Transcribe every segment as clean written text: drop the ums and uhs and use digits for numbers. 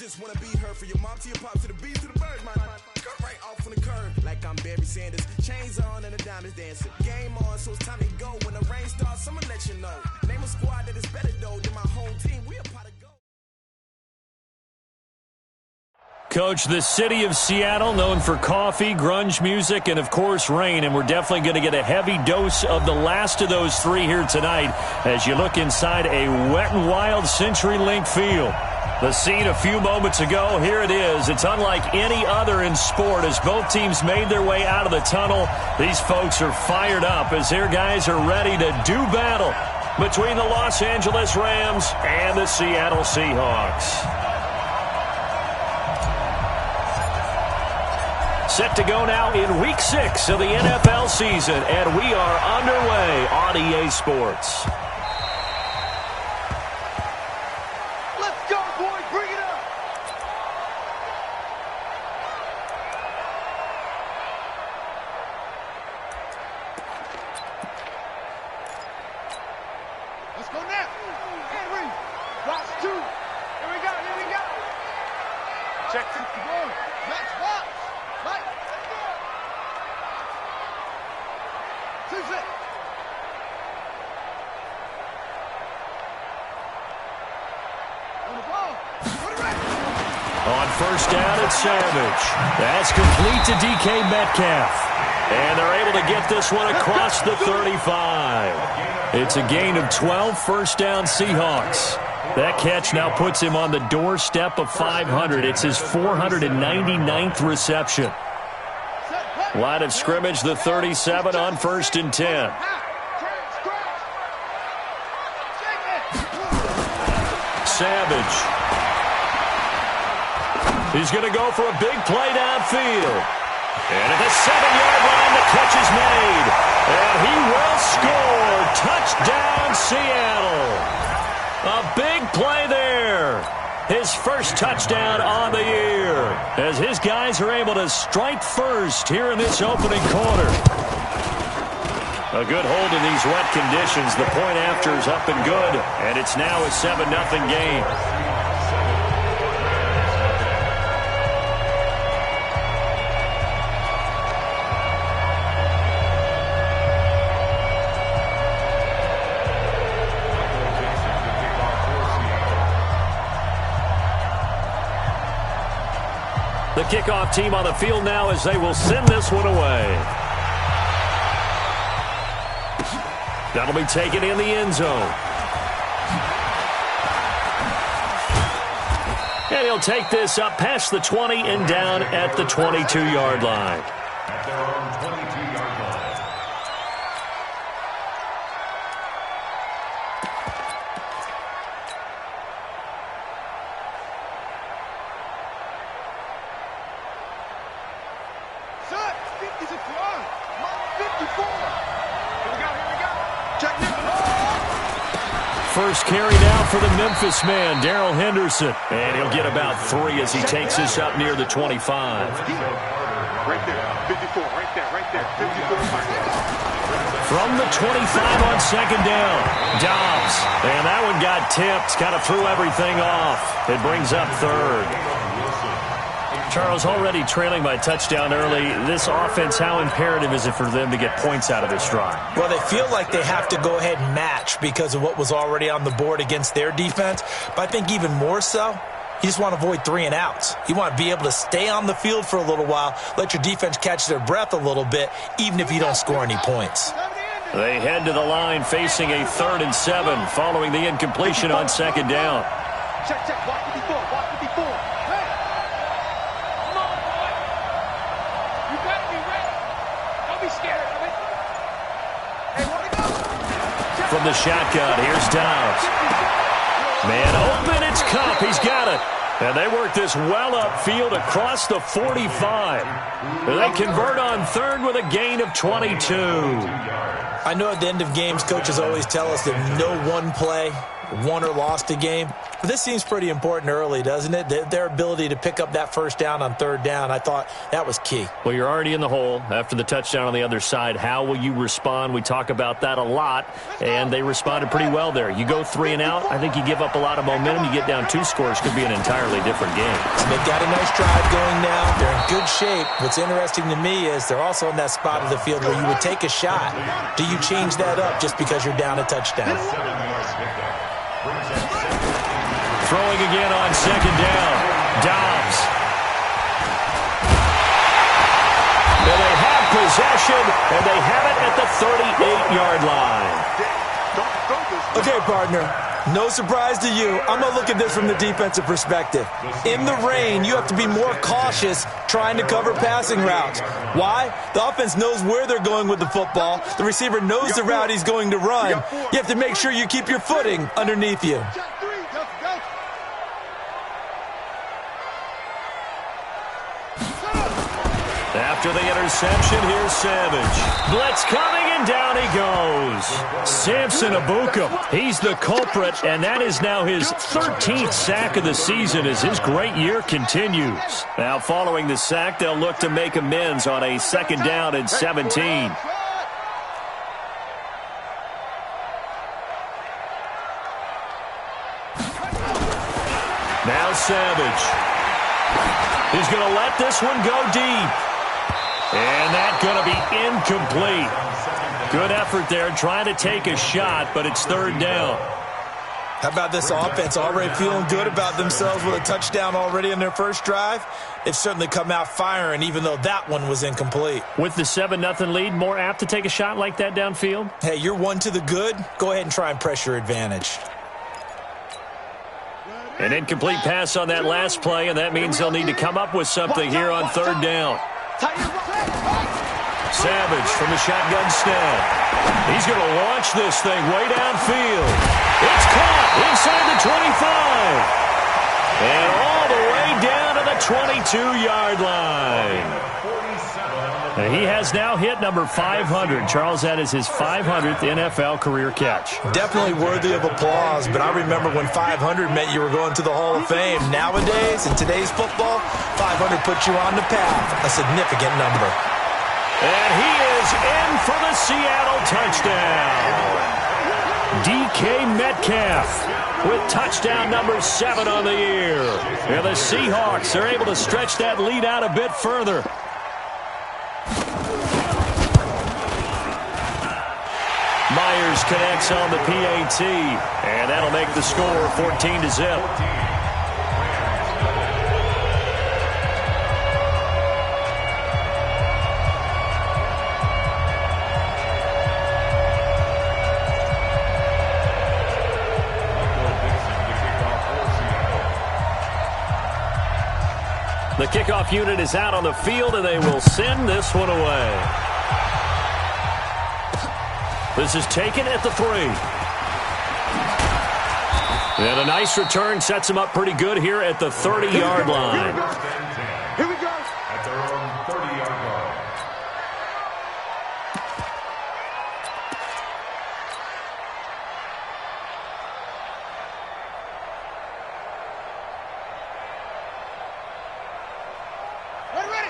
just wanna be heard from your mom to your pop to the beat to the birds, man. Cut right off on the curb like I'm Barry Sanders. Chains on and the diamonds dancing. Game on, so it's time to go. When the rain starts, I'ma let you know. Name a squad that is better though than my home team. We a pot of gold. Coach, the city of Seattle, known for coffee, grunge music, and, of course, rain. And we're definitely going to get a heavy dose of the last of those three here tonight as you look inside a Wet n Wild CenturyLink field. The scene a few moments ago, here it is. It's unlike any other in sport as both teams made their way out of the tunnel. These folks are fired up as their guys are ready to do battle between the Los Angeles Rams and the Seattle Seahawks. Set to go now in Week 6 of the NFL season, and we are underway on EA Sports. Let's go, boys. Bring it up. Let's go now. Henry. Box 2. Here we go. Here we go. Check the ball. Match box. Right. Let's go. 2-6. On the ball. Put it right. On first down, it's Savage. That's complete to DK Metcalf. And they're able to get this one across the 35. It's a gain of 12, first down Seahawks. That catch now puts him on the doorstep of 500. It's his 499th reception. Line of scrimmage, the 37 on first and 10. Savage. He's going to go for a big play downfield. And at the 7-yard line, the catch is made. And he will score. Touchdown, Seattle. A big play there. His first touchdown on the year as his guys are able to strike first here in this opening quarter. A good hold in these wet conditions. The point after is up and good, and it's now a 7-0 game. The kickoff team on the field now as they will send this one away. That'll be taken in the end zone. And he'll take this up past the 20 and down at the 22-yard line. First carry now for the Memphis man, Darrell Henderson. And he'll get about 3 as he takes this up near the 25. Right there, 54, right there, 54. From the 25 on second down, Dobbs. And that one got tipped, kind of threw everything off. It brings up third. Charles, already trailing by touchdown early. This offense, how imperative is it for them to get points out of this drive? Well, they feel like they have to go ahead and match because of what was already on the board against their defense. But I think even more so, you just want to avoid 3 and outs. You want to be able to stay on the field for a little while, let your defense catch their breath a little bit, even if you don't score any points. They head to the line facing a 3rd and 7 following the incompletion on second down. Check, walk 54, walk 54. Hey! Come on, boy! You better be ready. Don't be scared of it. Hey, wanna go? From the shotgun, here's Dobbs. Man open, it's Cup. He's got it. And they work this well upfield across the 45. They convert on 3rd with a gain of 22. I know at the end of games, coaches always tell us that no one play won or lost a game. This seems pretty important early, doesn't it? Their ability to pick up that first down on third down, I thought that was key. Well, you're already in the hole after the touchdown on the other side. How will you respond? We talk about that a lot, and they responded pretty well there. You go 3 and out, I think you give up a lot of momentum. You get down 2 scores, could be an entirely different game. So they've got a nice drive going now. They're in good shape. What's interesting to me is they're also in that spot of the field where you would take a shot. Do you change that up just because you're down a touchdown? Throwing again on second down. Dobbs. And they have possession, and they have it at the 38-yard line. Okay, partner. No surprise to you. I'm going to look at this from the defensive perspective. In the rain, you have to be more cautious trying to cover passing routes. Why? The offense knows where they're going with the football. The receiver knows the route he's going to run. You have to make sure you keep your footing underneath you. After the interception, here's Savage. Blitz coming, and down he goes. Samson Abuka, he's the culprit, and that is now his 13th sack of the season as his great year continues. Now, following the sack, they'll look to make amends on a second down and 17. Now Savage. He's going to let this one go deep. And that's going to be incomplete. Good effort there trying to take a shot, but it's third down. How about this offense already feeling good about themselves with a touchdown already in their first drive? They've certainly come out firing, even though that one was incomplete. With the 7-0 lead, more apt to take a shot like that downfield? Hey, you're one to the good. Go ahead and try and press your advantage. An incomplete pass on that last play, and that means they'll need to come up with something here on third down. Savage from the shotgun snap. He's going to launch this thing way downfield. It's caught inside the 25. And all the way down to the 22-yard line. And he has now hit number 500. Charles, that is his 500th NFL career catch. Definitely worthy of applause, but I remember when 500 meant you were going to the Hall of Fame. Nowadays, in today's football, 500 puts you on the path, a significant number. And he is in for the Seattle touchdown. DK Metcalf with touchdown number 7 on the year. And the Seahawks are able to stretch that lead out a bit further. Myers connects on the PAT, and that'll make the score 14-0. The kickoff unit is out on the field, and they will send this one away. This is taken at the 3. And a nice return sets him up pretty good here at the 30-yard line. Here we go. At their own 30-yard line.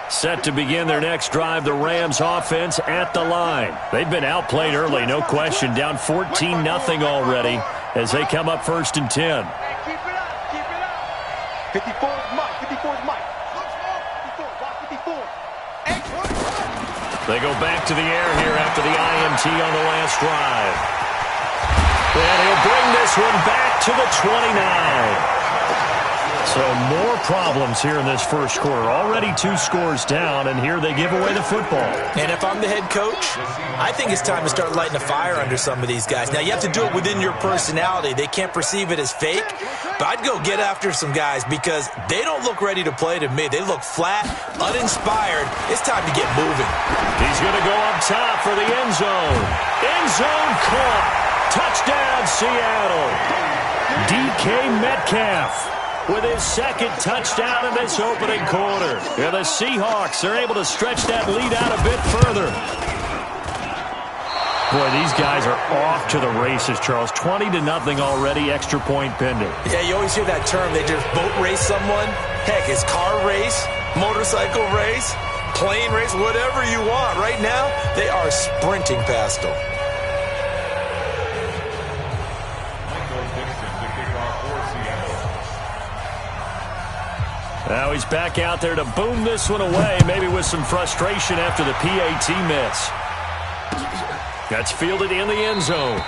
Set to begin their next drive, the Rams offense at the line. They've been outplayed early, no question. Down 14-0 already as they come up 1st and 10. Keep it up, keep it up. 54 is Mike, 54 is Mike. 54, block 54. They go back to the air here after the INT on the last drive. And he'll bring this one back to the 29. So more problems here in this first quarter. Already 2 scores down, and here they give away the football. And if I'm the head coach, I think it's time to start lighting a fire under some of these guys. Now, you have to do it within your personality. They can't perceive it as fake, but I'd go get after some guys because they don't look ready to play to me. They look flat, uninspired. It's time to get moving. He's going to go up top for the end zone. End zone caught. Touchdown, Seattle. DK Metcalf with his 2nd touchdown in this opening quarter. And the Seahawks are able to stretch that lead out a bit further. Boy, these guys are off to the races, Charles. 20-0 already, extra point pending. Yeah, you always hear that term. They just boat race someone. Heck, it's car race, motorcycle race, plane race, whatever you want. Right now, they are sprinting past them. Now he's back out there to boom this one away, maybe with some frustration after the PAT miss. That's fielded in the end zone.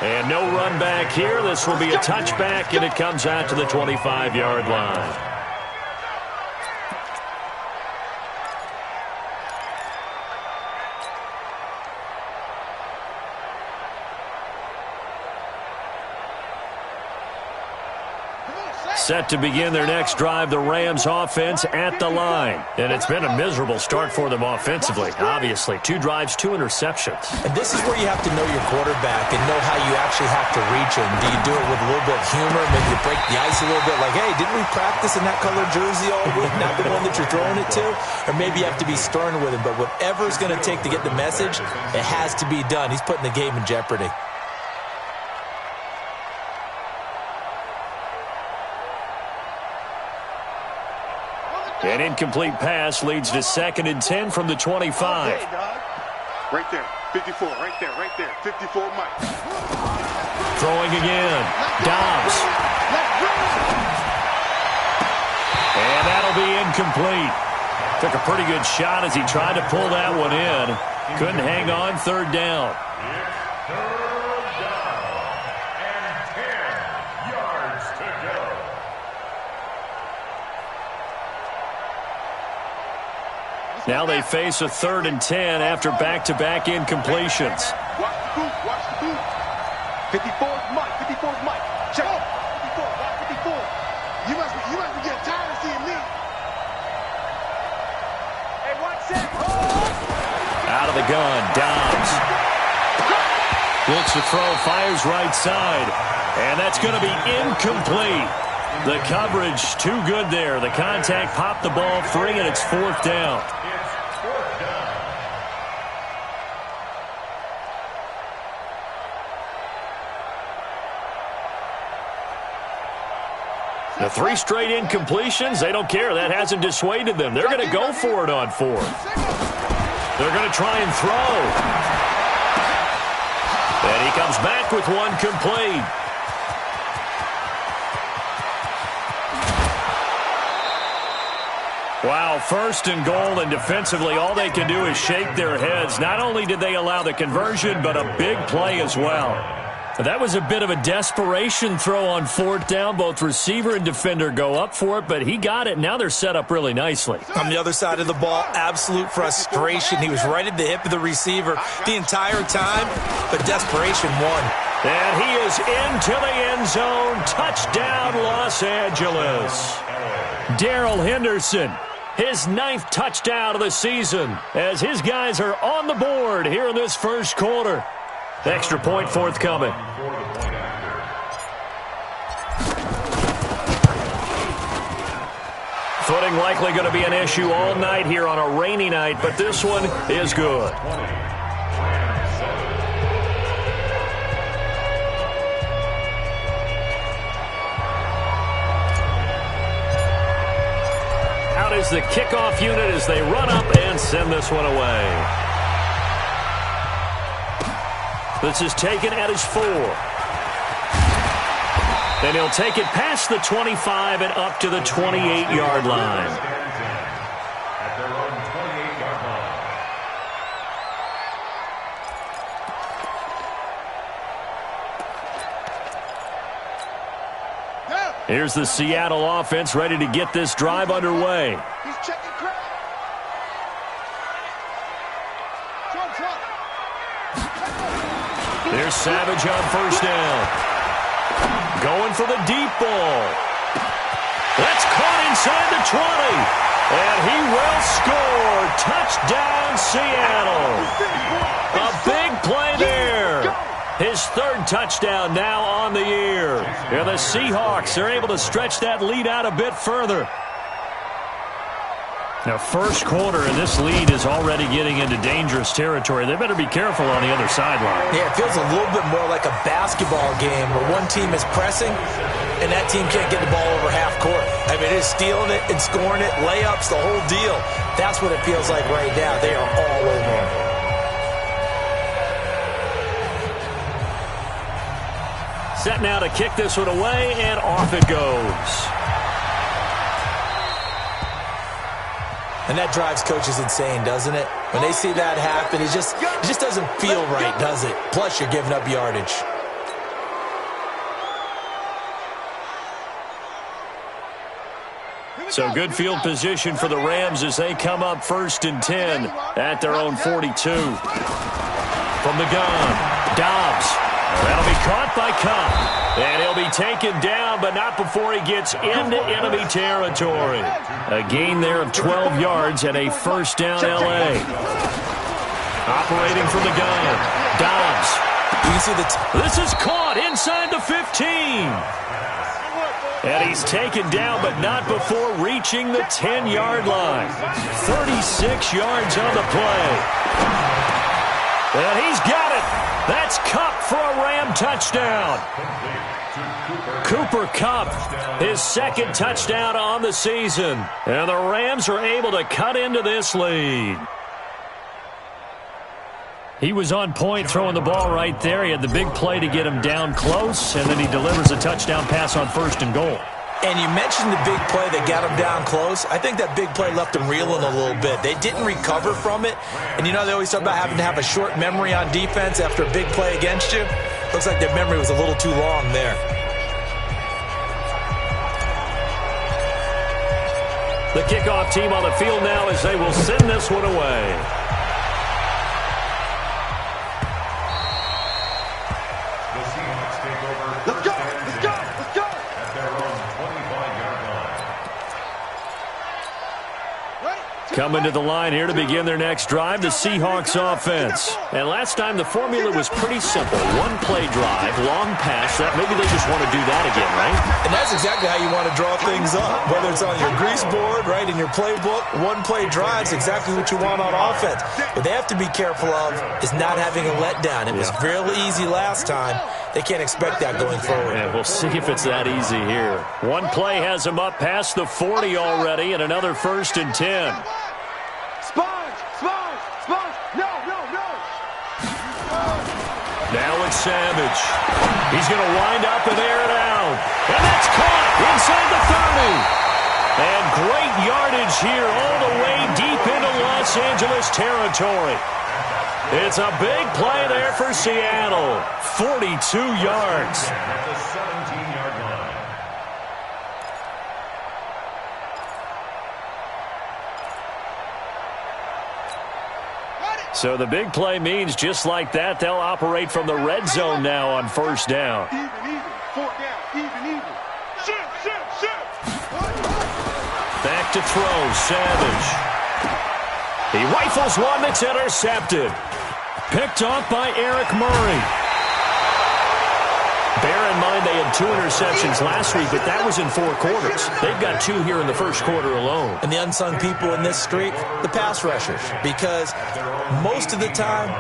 And no run back here. This will be a touchback, and it comes out to the 25-yard line. Set to begin their next drive, the Rams offense at the line. And it's been a miserable start for them offensively, obviously. 2 drives, 2 interceptions. And this is where you have to know your quarterback and know how you actually have to reach him. Do you do it with a little bit of humor? Maybe you break the ice a little bit like, hey, didn't we practice in that color jersey all week? Not the one that you're throwing it to? Or maybe you have to be stern with him. But whatever it's going to take to get the message, it has to be done. He's putting the game in jeopardy. An incomplete pass leads to 2nd and 10 from the 25. Right there, 54, right there, 54 Mike. Throwing again, Dobbs. And that'll be incomplete. Took a pretty good shot as he tried to pull that one in. Couldn't hang on, 3rd down. Now they face a 3rd and 10 after back-to-back incompletions. Watch the boot, watch the boot. 54's Mike, 54's Mike. Check it. 54, watch 54. You must be getting tired of seeing me. Hey, watch that. Out of the gun, Dobbs. Looks to throw, fires right side. And that's going to be incomplete. The coverage too good there. The contact popped the ball free, and it's 4th down. The 3 straight incompletions, they don't care. That hasn't dissuaded them. They're going to go for it on 4th. They're going to try and throw. And he comes back with one complete. Wow, 1st and goal, and defensively all they can do is shake their heads. Not only did they allow the conversion, but a big play as well. That was a bit of a desperation throw on 4th down. Both receiver and defender go up for it, but he got it. Now they're set up really nicely. On the other side of the ball, absolute frustration. He was right at the hip of the receiver the entire time, but desperation won. And he is into the end zone. Touchdown, Los Angeles. Darrell Henderson, his 9th touchdown of the season, as his guys are on the board here in this first quarter. Extra point forthcoming. Footing likely going to be an issue all night here on a rainy night, but this one is good. Out is the kickoff unit as they run up and send this one away. This is taken at his 4. And he'll take it past the 25 and up to the 28-yard line. Here's the Seattle offense ready to get this drive underway. He's checking crowd. There's Savage on 1st down. Going for the deep ball. That's caught inside the 20. And he will score. Touchdown, Seattle. A big play there. His 3rd touchdown now on the year. And the Seahawks are able to stretch that lead out a bit further. Now, first quarter, and this lead is already getting into dangerous territory. They better be careful on the other sideline. Yeah, it feels a little bit more like a basketball game where one team is pressing and that team can't get the ball over half court. I mean, it is stealing it and scoring it, layups, the whole deal. That's what it feels like right now. They are all over them. Set now to kick this one away, and off it goes. And that drives coaches insane, doesn't it? When they see that happen, it just doesn't feel right, does it? Plus, you're giving up yardage. So good field position for the Rams as they come up 1st and 10 at their own 42. From the gun, Dobbs. That'll be caught by Cup. And he'll be taken down, but not before he gets into enemy territory. A gain there of 12 yards and a first down L.A. Operating from the gun, Dobbs. You can see this is caught inside the 15. And he's taken down, but not before reaching the 10-yard line. 36 yards on the play. And he's got it. That's Kupp for a Ram touchdown. Cooper Kupp, his second touchdown on the season. And the Rams are able to cut into this lead. He was on point throwing the ball right there. He had the big play to get him down close, and then he delivers a touchdown pass on 1st and goal. And you mentioned the big play that got him down close. I think that big play left him reeling a little bit. They didn't recover from it. And you know they always talk about having to have a short memory on defense after a big play against you. Looks like their memory was a little too long there. The kickoff team on the field now as they will send this one away. Let's go! Let's go! Let's go! At their own 25-yard line. Coming to the line here to begin their next drive, the Seahawks offense. And last time the formula was pretty simple. One play drive, long pass. That maybe they just want to do that again, right? And that's exactly how you want to draw things up. Whether it's on your grease board, right, in your playbook, one play drive is exactly what you want on offense. What they have to be careful of is not having a letdown. It was real easy last time. They can't expect that going forward. Yeah, we'll see if it's that easy here. One play has him up past the 40 already, and another 1st and 10. Sponge! Sponge! Sponge! No, no, no! Now it's Savage. He's going to wind up and air it out. And that's caught inside the 30. And great yardage here all the way deep into Los Angeles territory. It's a big play there for Seattle. 42 yards. At the 17-yard line. So the big play means just like that, they'll operate from the red zone now on 1st down. Even, 4th down, even. Shit. Back to throw, Savage. He rifles one that's intercepted. Picked off by Eric Murray. Bear in mind they had 2 interceptions last week, but that was in 4 quarters. They've got 2 here in the first quarter alone. And the unsung people in this streak, the pass rushers, because most of the time,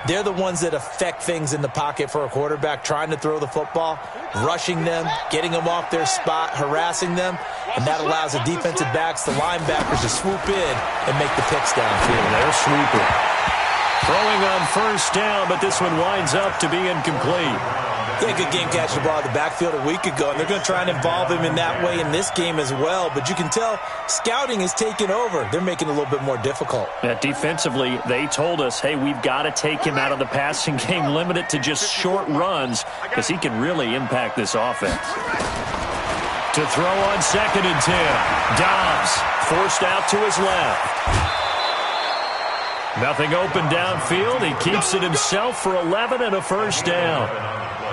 they're the ones that affect things in the pocket for a quarterback, trying to throw the football, rushing them, getting them off their spot, harassing them, and that allows the defensive backs, the linebackers to swoop in and make the picks downfield. They're swooping. Throwing on 1st down, but this one winds up to be incomplete. He had a good game catching the ball in the backfield a week ago, and they're going to try and involve him in that way in this game as well. But you can tell scouting is taking over. They're making it a little bit more difficult. Defensively, they told us, hey, we've got to take him out of the passing game, limit it to just short runs, because he can really impact this offense. To throw on 2nd and 10. Dobbs forced out to his left. Nothing open downfield. He keeps it himself for 11 and a 1st down.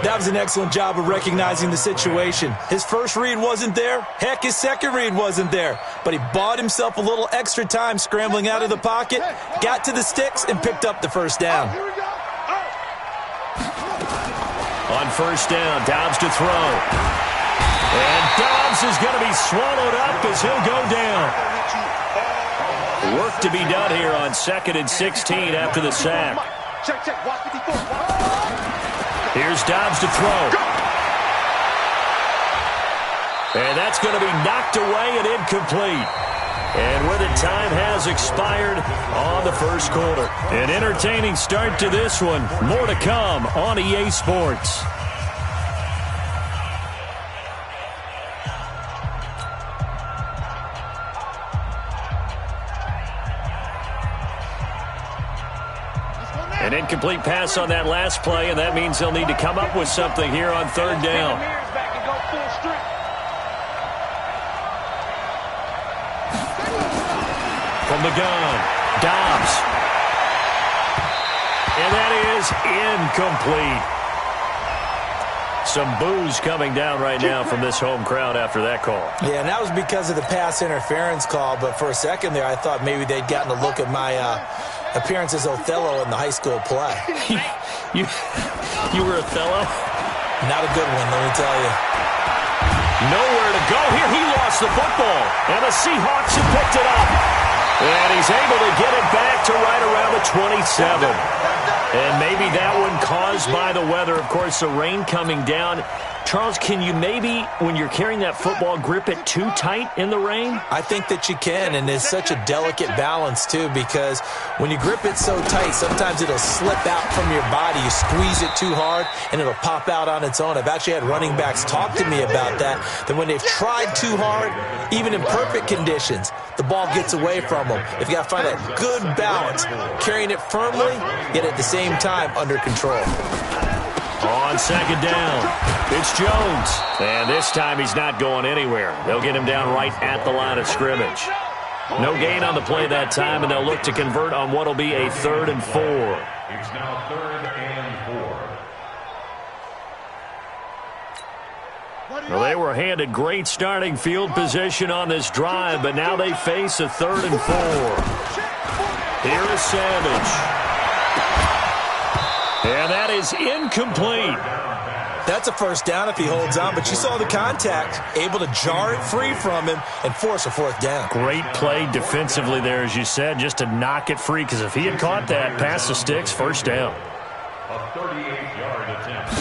That was an excellent job of recognizing the situation. His first read wasn't there. Heck, his second read wasn't there. But he bought himself a little extra time scrambling out of the pocket, got to the sticks, and picked up the 1st down. On 1st down, Dobbs to throw. And Dobbs is going to be swallowed up as he'll go down. Work to be done here on 2nd and 16 after the sack. Check, check. Watch 54. Here's Dobbs to throw. And that's going to be knocked away and incomplete. And with it, time has expired on the first quarter. An entertaining start to this one. More to come on EA Sports. An incomplete pass on that last play, and that means they'll need to come up with something here on 3rd down. From the gun, Dobbs. And that is incomplete. Some boos coming down right now from this home crowd after that call. Yeah, and that was because of the pass interference call, but for a second there I thought maybe they'd gotten a look at my appearance as Othello in the high school play. you were Othello? Not a good one, let me tell you. Nowhere to go here. He lost the football, and the Seahawks have picked it up. And he's able to get it back to right around the 27. And maybe that one caused by the weather. Of course, the rain coming down. Charles, can you maybe, when you're carrying that football, grip it too tight in the rain? I think that you can, and it's such a delicate balance, too, because when you grip it so tight, sometimes it'll slip out from your body. You squeeze it too hard, and it'll pop out on its own. I've actually had running backs talk to me about that when they've tried too hard, even in perfect conditions, the ball gets away from them. If you got to find that good balance, carrying it firmly, yet at the same time under control. On 2nd down, it's Jones. And this time he's not going anywhere. They'll get him down right at the line of scrimmage. No gain on the play that time, and they'll look to convert on what will be a 3rd and 4. It's now 3rd and 4. Well, they were handed great starting field position on this drive, but now they face a 3rd and 4. Here is Savage. And that is incomplete. That's a 1st down if he holds on, but you saw the contact, able to jar it free from him and force a 4th down. Great play defensively there, as you said, just to knock it free, because if he had caught that, past the sticks, 1st down. A 38-yard attempt.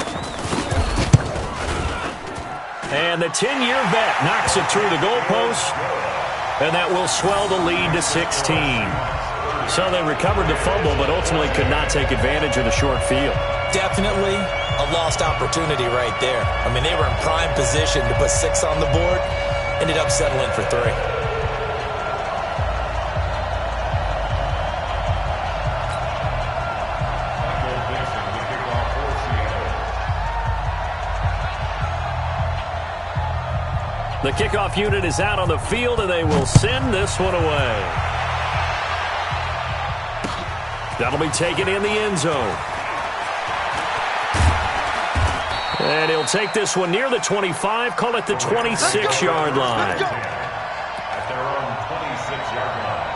And the 10-year vet knocks it through the goalpost, and that will swell the lead to 16. So they recovered the fumble, but ultimately could not take advantage of the short field. Definitely a lost opportunity right there. I mean, they were in prime position to put 6 on the board, ended up settling for 3. The kickoff unit is out on the field, and they will send this one away. That'll be taken in the end zone. And he'll take this one near the 25, call it the 26-yard line. At their own 26-yard line.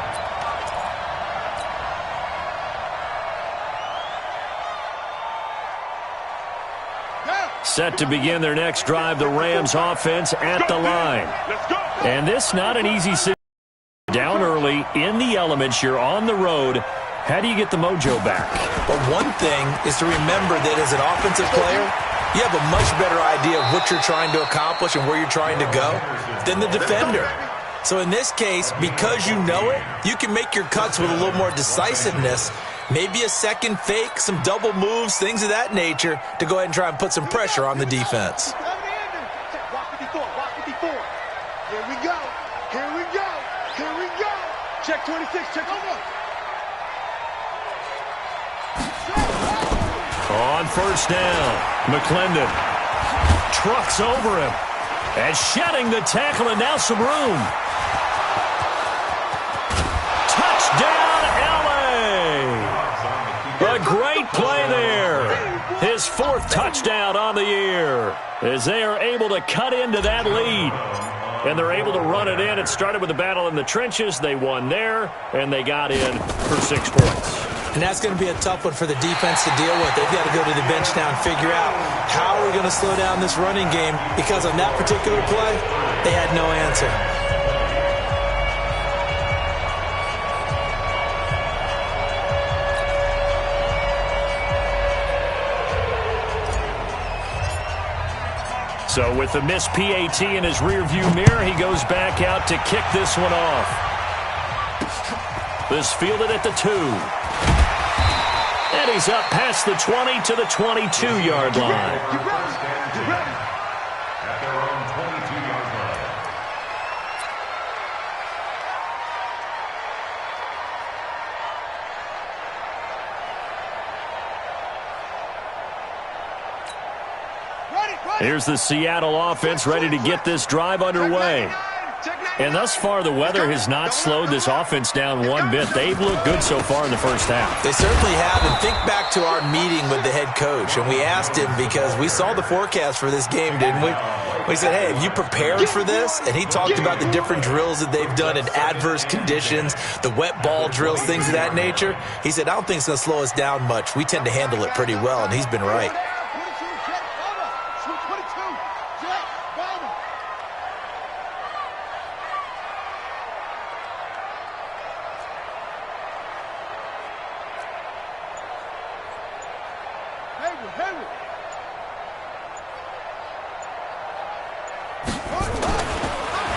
Set to begin their next drive, the Rams offense at the line. And this not an easy situation. Down early, in the elements, you're on the road. How do you get the mojo back? But one thing is to remember that as an offensive player, you have a much better idea of what you're trying to accomplish and where you're trying to go than the defender. So in this case, because you know it, you can make your cuts with a little more decisiveness, maybe a second fake, some double moves, things of that nature, to go ahead and try and put some pressure on the defense. Here we go. Here we go. Here we go. Check 26. Check 26. On 1st down, McClendon trucks over him and shedding the tackle, and now some room. Touchdown, LA! A great play there. His 4th touchdown on the year as they are able to cut into that lead. And they're able to run it in. It started with a battle in the trenches. They won there, and they got in for 6 points. And that's going to be a tough one for the defense to deal with. They've got to go to the bench now and figure out how are we going to slow down this running game, because on that particular play, they had no answer. So with the missed PAT in his rearview mirror, he goes back out to kick this one off. This fielded at the 2. And he's up past the 20 to the 22-yard line. At their own 22-yard line. Here's the Seattle offense ready to get this drive underway. And thus far, the weather has not slowed this offense down one bit. They've looked good so far in the first half. They certainly have. And think back to our meeting with the head coach. And we asked him because we saw the forecast for this game, didn't we? We said, hey, have you prepared for this? And he talked about the different drills that they've done in adverse conditions, the wet ball drills, things of that nature. He said, I don't think it's going to slow us down much. We tend to handle it pretty well, and he's been right.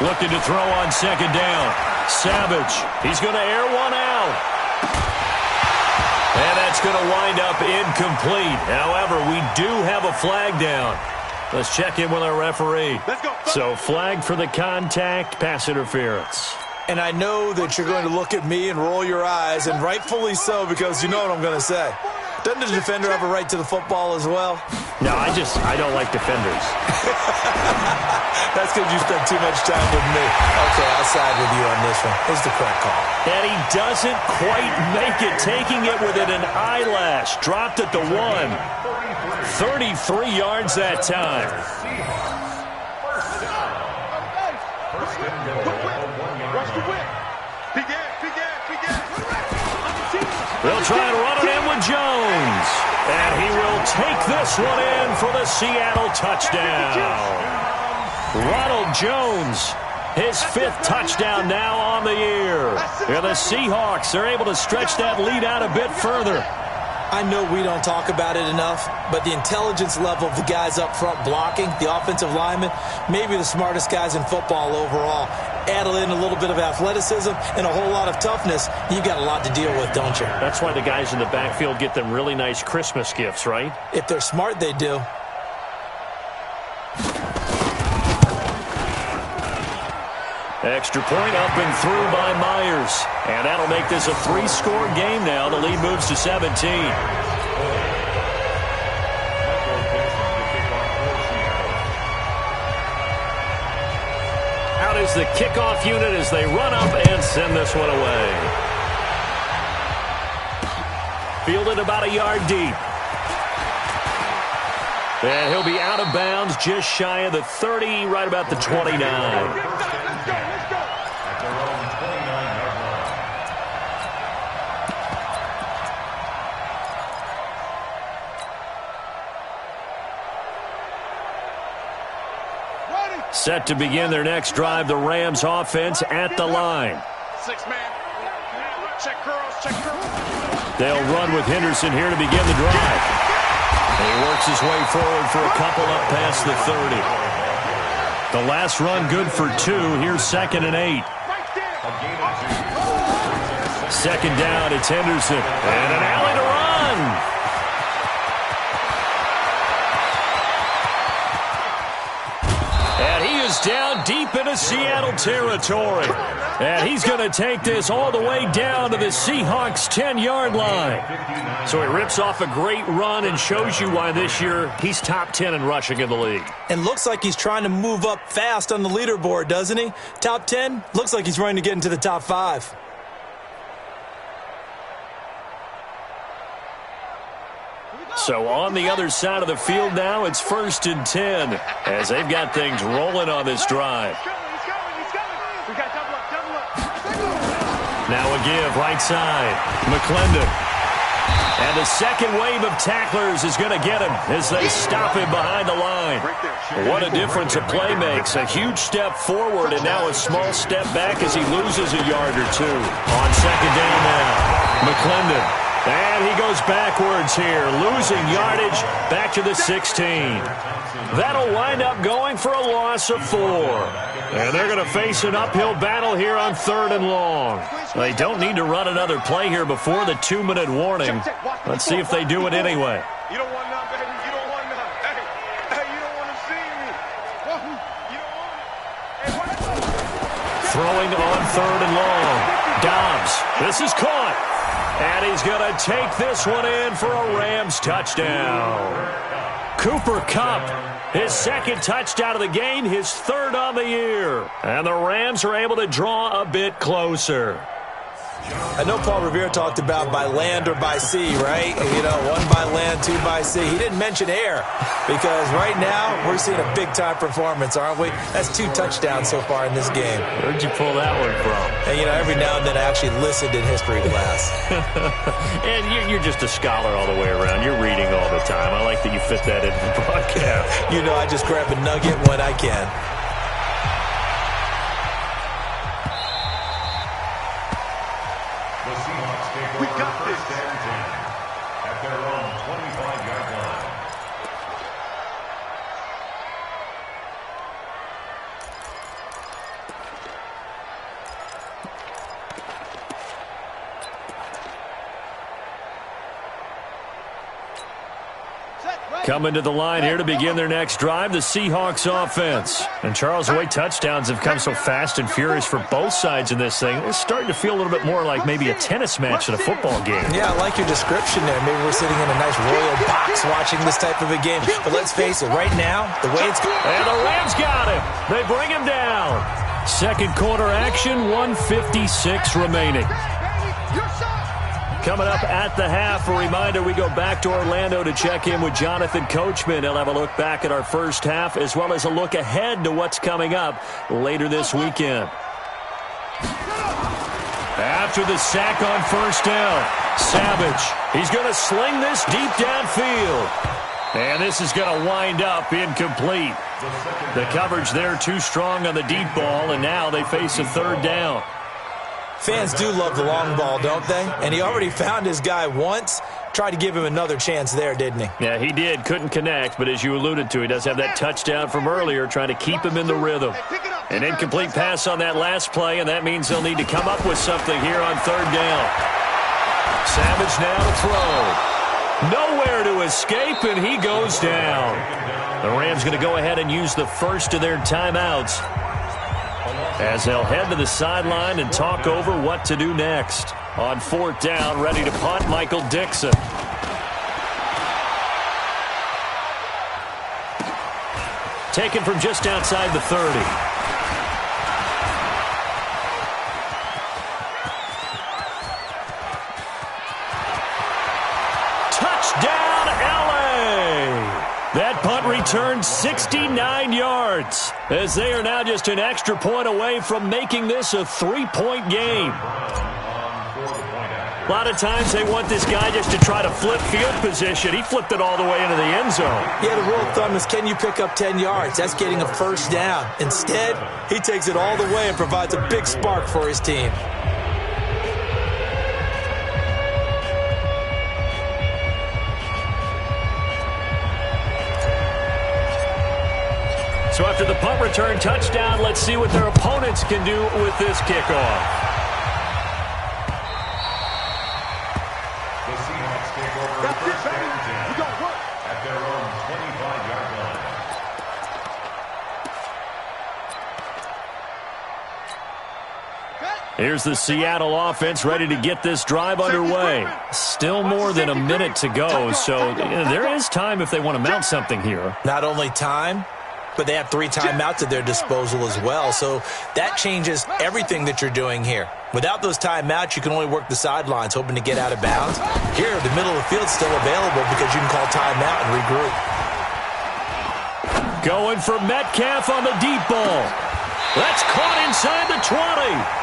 Looking to throw on second down. Savage. He's going to air one out. And that's going to wind up incomplete. However, we do have a flag down. Let's check in with our referee. Let's go. So flag for the contact, pass interference. And I know that you're going to look at me and roll your eyes, and rightfully so, because you know what I'm going to say. Doesn't the defender have a right to the football as well? No, I don't like defenders. That's because you spent too much time with me. Okay, I'll side with you on this one. It's the correct call. And he doesn't quite make it, taking it within an eyelash. Dropped at the 1. 33 yards that time. They'll try and run it in with Jones. And he will take this one in for the Seattle touchdown. Ronald Jones, his 5th touchdown now on the year. And the Seahawks are able to stretch that lead out a bit further. I know we don't talk about it enough, but the intelligence level of the guys up front blocking, the offensive linemen, maybe the smartest guys in football overall. Add in a little bit of athleticism and a whole lot of toughness, you've got a lot to deal with, don't you? That's why the guys in the backfield get them really nice Christmas gifts, right? If they're smart, they do. Extra point up and through by Myers. And that'll make this a 3-score game now. The lead moves to 17. Out is the kickoff unit as they run up and send this one away. Fielded about a yard deep. And he'll be out of bounds just shy of the 30, right about the 29. Set to begin their next drive, the Rams offense at the line. 6-man. Check curls, check curls. They'll run with Henderson here to begin the drive. And he works his way forward for a couple up past the 30. The last run good for 2. Here's 2nd and 8. Second down, it's Henderson. And an alley to run. And he is down deep into Seattle territory. And he's going to take this all the way down to the Seahawks' 10-yard line. So he rips off a great run and shows you why this year he's top 10 in rushing in the league. And looks like he's trying to move up fast on the leaderboard, doesn't he? Top 10? Looks like he's running to get into the top 5. So on the other side of the field now, it's 1st and 10 as they've got things rolling on this drive. Now a give, right side. McClendon. And the second wave of tacklers is going to get him as they stop him behind the line. What a difference a play makes. A huge step forward and now a small step back as he loses a yard or two. On second down now, McClendon. And he goes backwards here, losing yardage back to the 16. That'll wind up going for a loss of 4. And they're going to face an uphill battle here on 3rd and long. They don't need to run another play here before the 2-minute warning. Let's see if they do it anyway. You don't want none, baby. You don't want none. Hey, you don't want to see me. You don't want it. Throwing on 3rd and long. Dobbs. This is caught. And he's going to take this one in for a Rams touchdown. Cooper Kupp, his 2nd touchdown of the game, his 3rd on the year. And the Rams are able to draw a bit closer. I know Paul Revere talked about by land or by sea, right? You know, 1 by land, 2 by sea. He didn't mention air because right now we're seeing a big-time performance, aren't we? That's 2 touchdowns so far in this game. Where'd you pull that one from? And, you know, every now and then I actually listened in history class. And you're just a scholar all the way around. You're reading all the time. I like that you fit that into the broadcast. You know, I just grab a nugget when I can. We got this. At their own 25-yard line. Coming to the line here to begin their next drive, the Seahawks offense. And Charles, the way touchdowns have come so fast and furious for both sides in this thing, it's starting to feel a little bit more like maybe a tennis match at a football game. Yeah, I like your description there. Maybe we're sitting in a nice royal box watching this type of a game. But let's face it, right now, the way it's going. And the Rams got him. They bring him down. 2nd quarter action, 1:56 remaining. Coming up at the half, a reminder, we go back to Orlando to check in with Jonathan Coachman. He'll have a look back at our first half as well as a look ahead to what's coming up later this weekend. After the sack on 1st down, Savage, he's going to sling this deep downfield. And this is going to wind up incomplete. The coverage there too strong on the deep ball, and now they face a 3rd down. Fans do love the long ball, don't they? And he already found his guy once. Tried to give him another chance there, didn't he? Yeah, he did. Couldn't connect, but as you alluded to, he does have that touchdown from earlier, trying to keep him in the rhythm. An incomplete pass on that last play, and that means they'll need to come up with something here on 3rd down. Savage now to throw. Nowhere to escape, and he goes down. The Rams going to go ahead and use the first of their timeouts as they'll head to the sideline and talk over what to do next. On 4th down, ready to punt, Michael Dixon. Taken from just outside the 30. Touchdown, LA! That punt returned 69 yards as they are now just an extra point away from making this a 3-point game. A lot of times they want this guy just to try to flip field position. He flipped it all the way into the end zone. Yeah, the rule of thumb is can you pick up 10 yards? That's getting a 1st down. Instead, he takes it all the way and provides a big spark for his team. So after the punt return touchdown, let's see what their opponents can do with this kickoff. The Seahawks take over That's it, 1st baby. and 10 We got work. at their own 25-yard line. Here's the Seattle offense ready to get this drive underway. Still more than a minute to go, so there is time if they want to mount something here. Not only time, but they have 3 timeouts at their disposal as well. So that changes everything that you're doing here. Without those timeouts, you can only work the sidelines, hoping to get out of bounds. Here, the middle of the field's still available because you can call timeout and regroup. Going for Metcalf on the deep ball. That's caught inside the 20.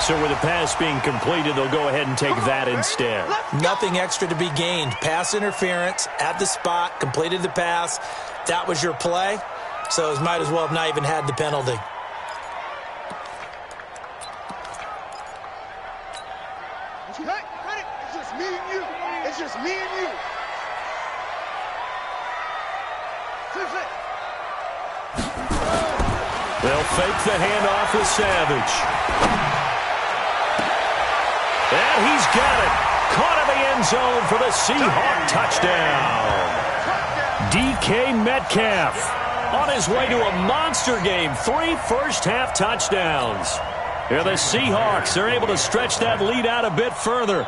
So with the pass being completed, they'll go ahead and take that instead. Nothing extra to be gained. Pass interference at the spot, completed the pass. That was your play, so might as well have not even had the penalty. It's just me and you. It's just me and you. They'll fake the handoff with Savage. And he's got it. Caught in the end zone for the Seahawk touchdown. DK Metcalf on his way to a monster game. 3 first-half touchdowns. Here the Seahawks are able to stretch that lead out a bit further.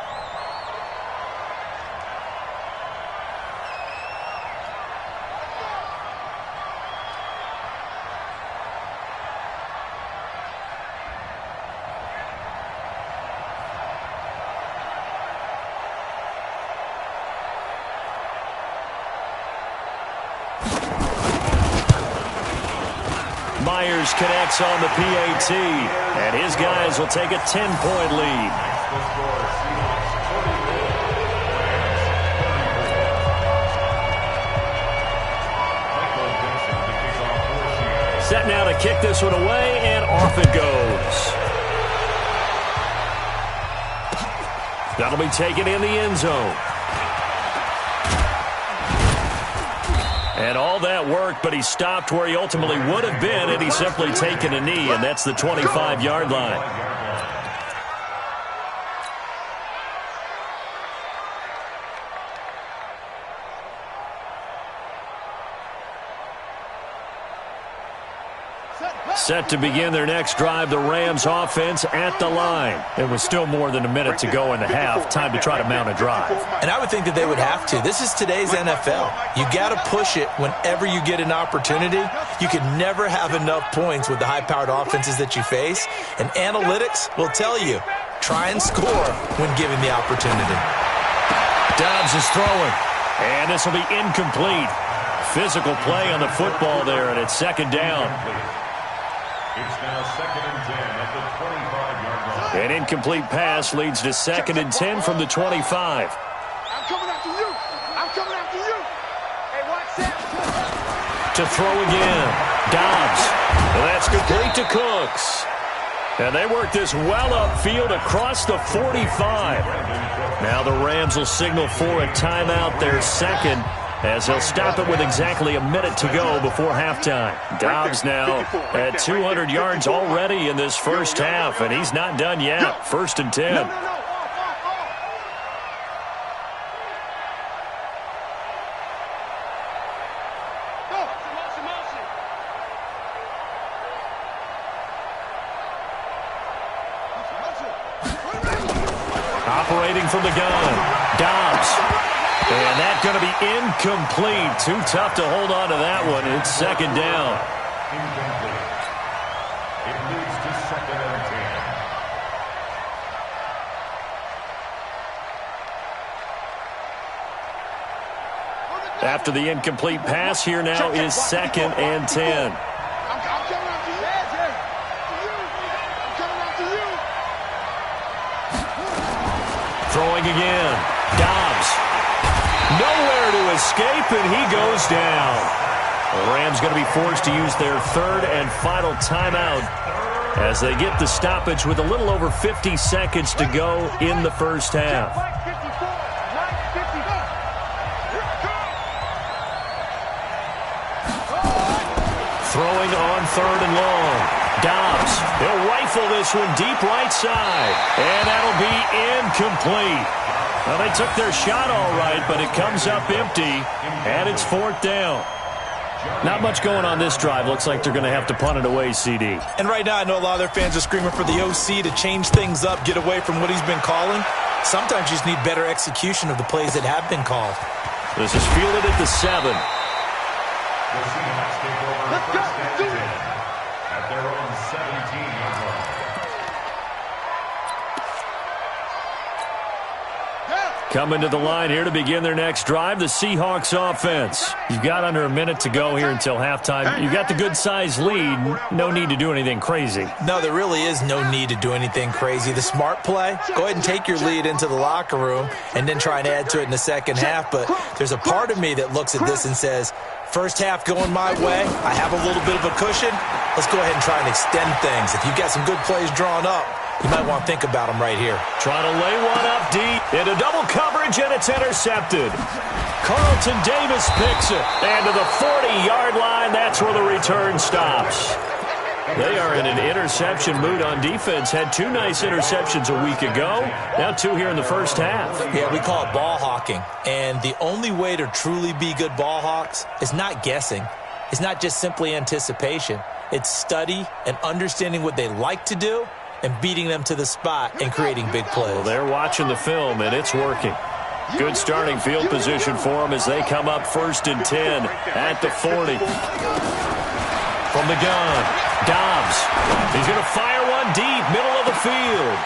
Myers connects on the PAT, and his guys will take a 10-point lead. Set now to kick this one away, and off it goes. That'll be taken in the end zone. And all that work, but he stopped where he ultimately would have been had he simply taken a knee, and that's the 25-yard line. Set to begin their next drive, the Rams offense at the line. It was still more than a minute to go in the half. Time to try to mount a drive. And I would think that they would have to. This is today's NFL. You got to push it whenever you get an opportunity. You can never have enough points with the high-powered offenses that you face. And analytics will tell you, try and score when given the opportunity. Dobbs is throwing. And this will be incomplete. Physical play on the football there, and it's second down. It's now 2nd and 10 at the 25-yard line. An incomplete pass leads to 2nd and 10 from the 25. I'm coming after you. I'm coming after you. Hey, watch that. To throw again. Dobbs. That's complete to Cooks. And they work this well upfield across the 45. Now the Rams will signal for a timeout, their second, as they'll stop it with exactly a minute to go before halftime. Dobbs now at 200 yards already in this first half, and he's not done yet. 1st and 10. Operating from the gun, Dobbs. And that's going to be incomplete. Too tough to hold on to that one. It's second down. Incomplete. It leads to 2nd and 10. After the incomplete pass, here now is 2nd and 10. I'm coming after you. I'm coming after you. Throwing again. Dobbs. Nowhere to escape, and he goes down. The Rams going to be forced to use their 3rd and final timeout as they get the stoppage with a little over 50 seconds to go in the first half. Throwing on 3rd and long. Dobbs. He'll rifle this one deep right side, and that'll be incomplete. Well, they took their shot all right, but it comes up empty, and it's 4th down. Not much going on this drive. Looks like they're going to have to punt it away, CD. And right now I know a lot of their fans are screaming for the OC to change things up, get away from what he's been calling. Sometimes you just need better execution of the plays that have been called. This is fielded at the 7. The Seahawks take over 1st and 10 at their own 17-yard line. Coming to the line here to begin their next drive, the Seahawks offense. You've got under a minute to go here until halftime. You've got the good-sized lead. No need to do anything crazy. No, there really is no need to do anything crazy. The smart play, go ahead and take your lead into the locker room and then try and add to it in the second half. But there's a part of me that looks at this and says, first half going my way, I have a little bit of a cushion. Let's go ahead and try and extend things. If you've got some good plays drawn up, You might want to think about him right here. Trying to lay one up deep into double coverage, and it's intercepted. Carlton Davis picks it. And to the 40-yard line, that's where the return stops. They are in an interception mood on defense. Had 2 nice interceptions a week ago. Now 2 here in the first half. Yeah, we call it ball hawking. And the only way to truly be good ball hawks is not guessing. It's not just simply anticipation. It's study and understanding what they like to do and beating them to the spot and creating big plays. Well, they're watching the film, and it's working. Good starting field position for them as they come up 1st and 10 at the 40. From the gun, Dobbs. He's going to fire one deep, middle of the field.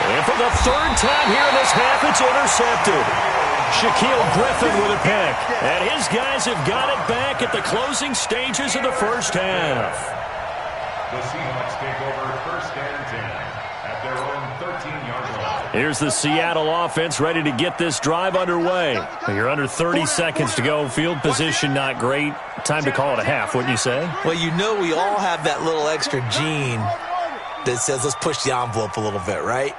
And for the 3rd time here in this half, it's intercepted. Shaquille Griffin with a pick. And his guys have got it back at the closing stages of the first half. The Seahawks take over 1st and 10 at their own 13-yard line. Here's the Seattle offense ready to get this drive underway. You're under 30 seconds to go. Field position not great. Time to call it a half, wouldn't you say? Well, you know we all have that little extra gene that says let's push the envelope a little bit, right?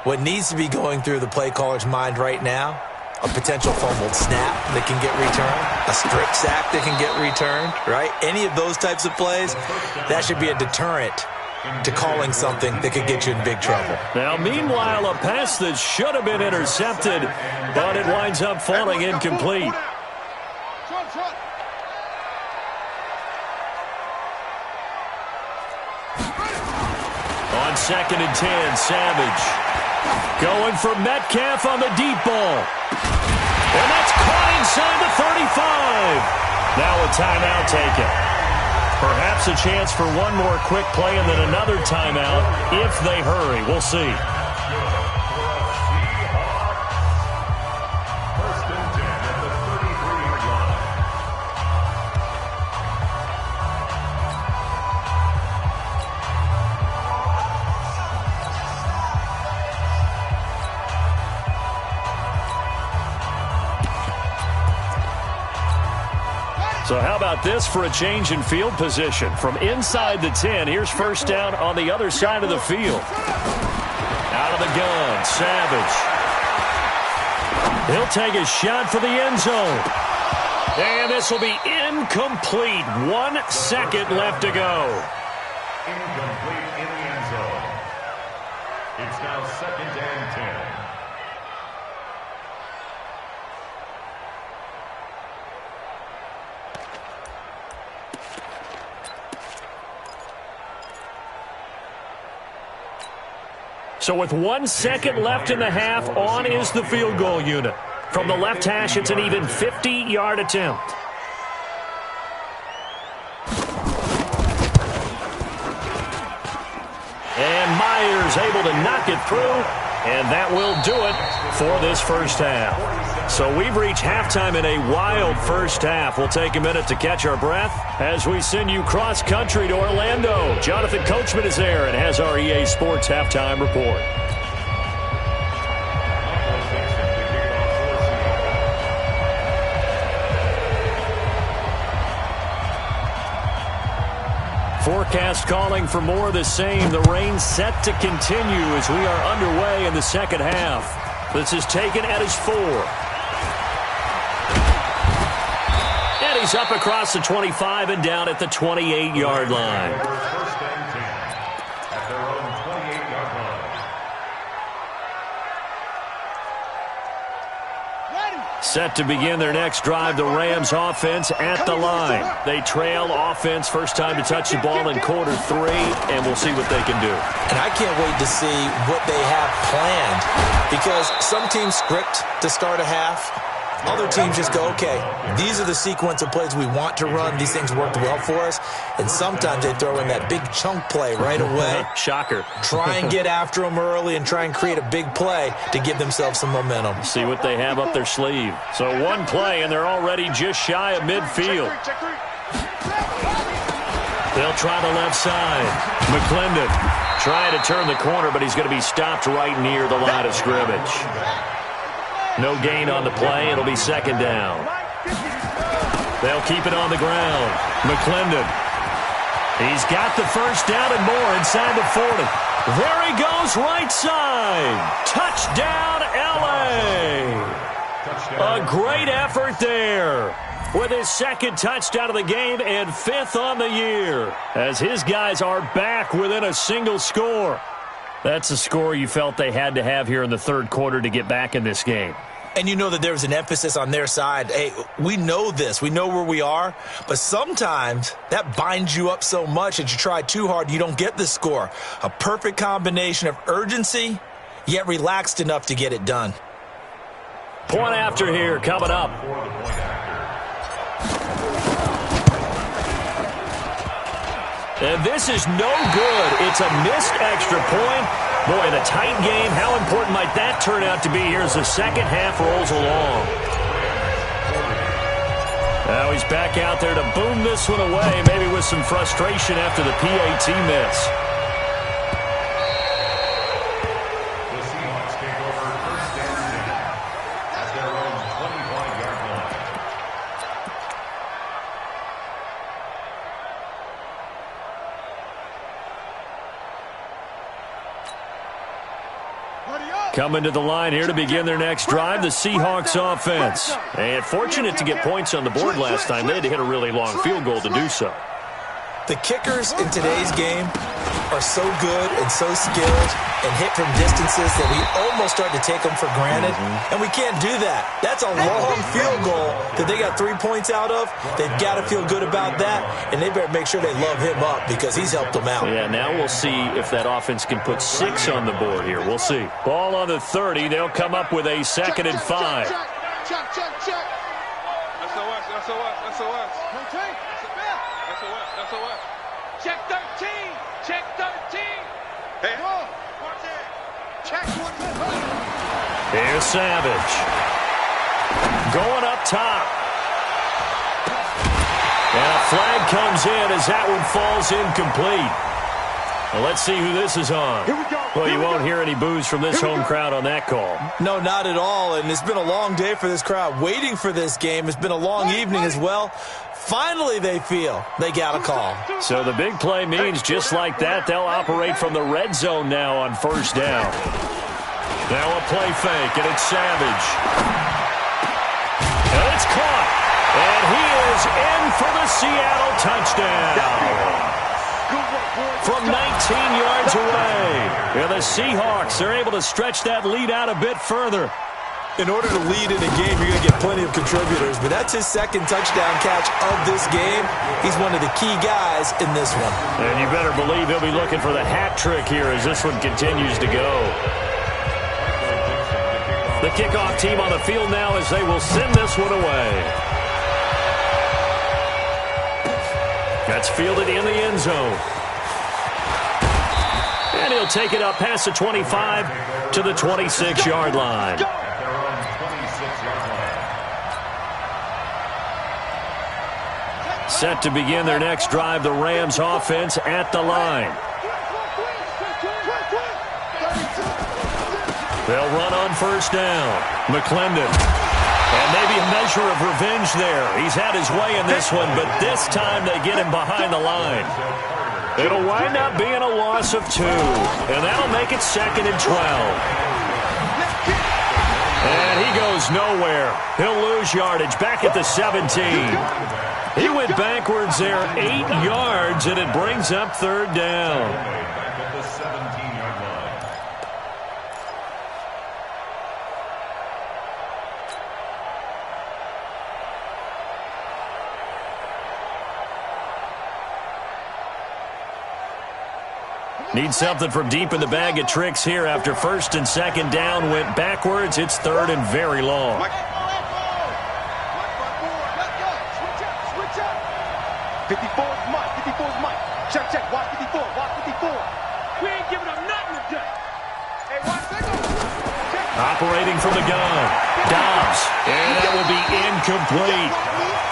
What needs to be going through the play caller's mind right now, a potential fumbled snap that can get returned, a strip sack that can get returned, right? Any of those types of plays, that should be a deterrent to calling something that could get you in big trouble. Now, meanwhile, a pass that should have been intercepted, but it winds up falling incomplete. On 2nd and 10, Savage. Going for Metcalf on the deep ball. And that's caught inside the 35. Now a timeout taken. Perhaps a chance for one more quick play and then another timeout if they hurry. We'll see. 1st and 10 at the 33-yard line. So how about this for a change in field position? From inside the 10, here's 1st down on the other side of the field. Out of the gun, Savage. He'll take a shot for the end zone. And this will be incomplete. 1 second left to go. Incomplete in the end zone. It's now 2nd and 10. So with 1 second left in the half, on is the field goal unit. From the left hash, it's an even 50-yard attempt. And Myers able to knock it through, and that will do it for this first half. So we've reached halftime in a wild first half. We'll take a minute to catch our breath as we send you cross-country to Orlando. Jonathan Coachman is there and has our EA Sports halftime report. Forecast calling for more of the same. The rain set to continue as we are underway in the second half. This is taken at his 4. And he's up across the 25 and down at the 28-yard line. 1st and 10 at their own 28-yard line. Set to begin their next drive, the Rams offense at the line. They trail offense, first time to touch the ball in quarter 3, and we'll see what they can do. And I can't wait to see what they have planned, because some teams script to start a half. Other teams just go, okay, these are the sequence of plays we want to run. These things worked well for us. And sometimes they throw in that big chunk play right away. Shocker. Try and get after them early and try and create a big play to give themselves some momentum. See what they have up their sleeve. So one play, and they're already just shy of midfield. They'll try the left side. McClendon trying to turn the corner, but he's going to be stopped right near the line of scrimmage. No gain on the play. It'll be second down. They'll keep it on the ground. McClendon He's got the first down and more inside the 40. There he goes, right side. Touchdown, L.A. A great effort there with his second touchdown of the game and 5th on the year as his guys are back within a single score. That's a score you felt they had to have here in the third quarter to get back in this game. And you know that there's an emphasis on their side. Hey, we know this. We know where we are. But sometimes that binds you up so much that you try too hard, you don't get the score. A perfect combination of urgency, yet relaxed enough to get it done. Point after here coming up. And this is no good. It's a missed extra point. Boy, in a tight game, how important might that turn out to be here as the second half rolls along? Now he's back out there to boom this one away, maybe with some frustration after the PAT miss. The Seahawks take over first and 10 at their own 25-yard line. Coming to the line here to begin their next drive, the Seahawks offense. And fortunate to get points on the board last time. They had to hit a really long field goal to do so. The kickers in today's game are so good and so skilled and hit from distances that we almost start to take them for granted. And we can't do that. That's a long field goal that they got 3 points out of. They've got to feel good about that, and they better make sure they love him up because he's helped them out. Yeah, now we'll see if that offense can put 6 on the board here. We'll see. Ball on the 30. They'll come up with a 2nd and 5. Check. SOS. Check 13. Check 13. Hey. Check 14. Here's Savage. Going up top. And a flag comes in as that one falls incomplete. Well, let's see who this is on. Well, you won't hear any boos from this home crowd on that call. No, not at all. And it's been a long day for this crowd waiting for this game. It's been a long evening as well. Finally, they feel they got a call. So the big play means just like that, they'll operate from the red zone now on first down. Now a play fake, and it's Savage. And it's caught. And he is in for the Seattle touchdown. From 19 yards away. And the Seahawks are able to stretch that lead out a bit further. In order to lead in a game, you're going to get plenty of contributors, but that's his second touchdown catch of this game. He's one of the key guys in this one. And you better believe he'll be looking for the hat trick here as this one continues to go. The kickoff team on the field now as they will send this one away. That's fielded in the end zone. And he'll take it up past the 25 to the 26-yard line. Set to begin their next drive, the Rams offense at the line. They'll run on first down. McClendon. And maybe a measure of revenge there. He's had his way in this one, but this time they get him behind the line. It'll wind up being a loss of 2. And that'll make it 2nd and 12. And he goes nowhere. He'll lose yardage back at the 17. He went backwards there 8 yards, and it brings up 3rd down. Back at the 17-yard line. Need something from deep in the bag of tricks here after 1st and 2nd down went backwards. It's 3rd and very long. 54's Mike. 54's Mike. Check. Watch 54. We ain't giving up nothing today. Hey, watch that go. Operating from the gun. Dobbs. And that will be incomplete.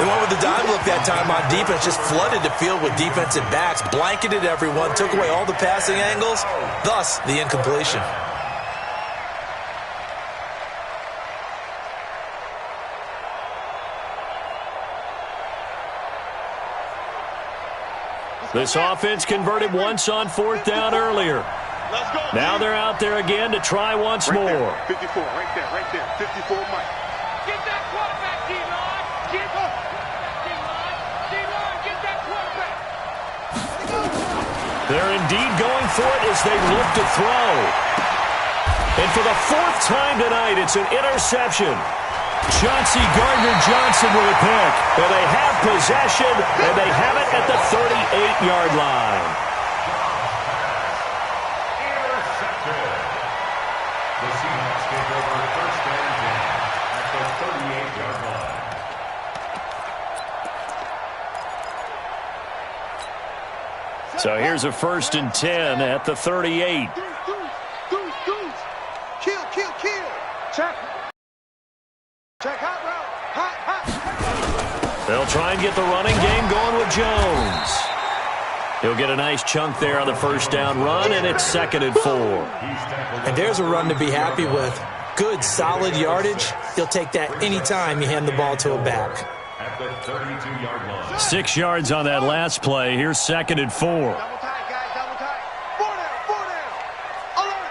They went with the dime look that time on defense, just flooded the field with defensive backs, blanketed everyone, took away all the passing angles, thus the incompletion. This offense converted once on 4th down earlier. Now they're out there again to try once more. 54, right there. 54, Mike. Get that quarterback, D-line. Get that quarterback. They're indeed going for it as they look to throw. And for the 4th time tonight, it's an interception. Chauncey Gardner-Johnson with a pick. And they have possession, and they have it at the 38-yard line. Intercepted. The Seahawks take over 1st and 10 at the 38-yard line. So here's a 1st and 10 at the 38. Kill. Check. Hot route. They'll try and get the running game going with Jones. He'll get a nice chunk there on the 1st down run, and it's 2nd and 4. And there's a run to be happy with. Good, solid yardage. He'll take that anytime you hand the ball to a back. At the 32-yard line. 6 yards on that last play. Here's 2nd and 4. Double tight, guys, double tight. 4 down. Alert.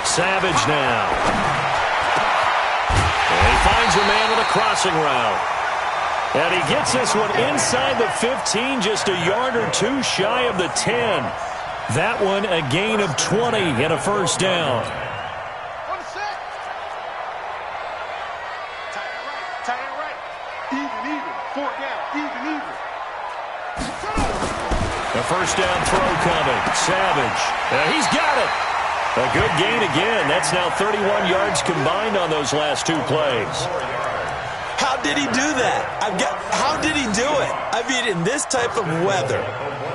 Savage now. And he finds a man with a crossing route. And he gets this one inside the 15, just a yard or two shy of the 10. That one a gain of 20 and a 1st down. On the set. Tight and right. Even. 4 down. Even. A 1st down throw coming. Savage. He's got it. A good gain again. That's now 31 yards combined on those last 2 plays. How did he do that? How did he do it? I mean, in this type of weather,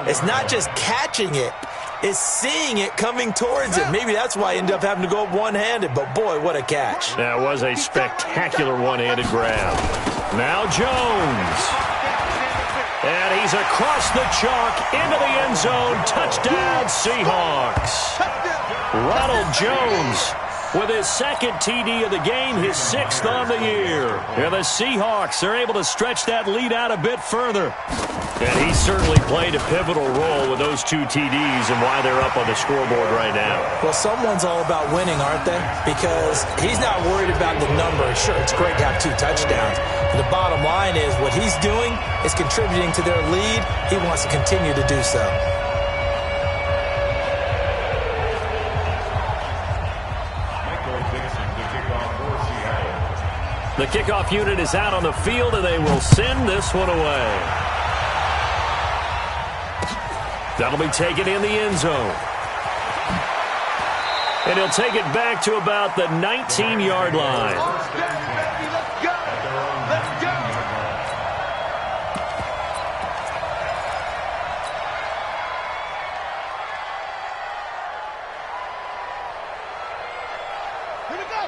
it's not just catching it, it's seeing it coming towards it. Maybe that's why he ended up having to go up one-handed, but boy, what a catch. That was a spectacular one-handed grab. Now Jones. And he's across the chalk into the end zone. Touchdown, Seahawks. Ronald Jones with his 2nd TD of the game, his 6th on the year. And the Seahawks are able to stretch that lead out a bit further. And he certainly played a pivotal role with those 2 TDs and why they're up on the scoreboard right now. Well, someone's all about winning, aren't they? Because he's not worried about the number. Sure, it's great to have 2 touchdowns. And the bottom line is what he's doing is contributing to their lead. He wants to continue to do so. The kickoff unit is out on the field, and they will send this one away. That'll be taken in the end zone. And he'll take it back to about the 19-yard line. Let's go.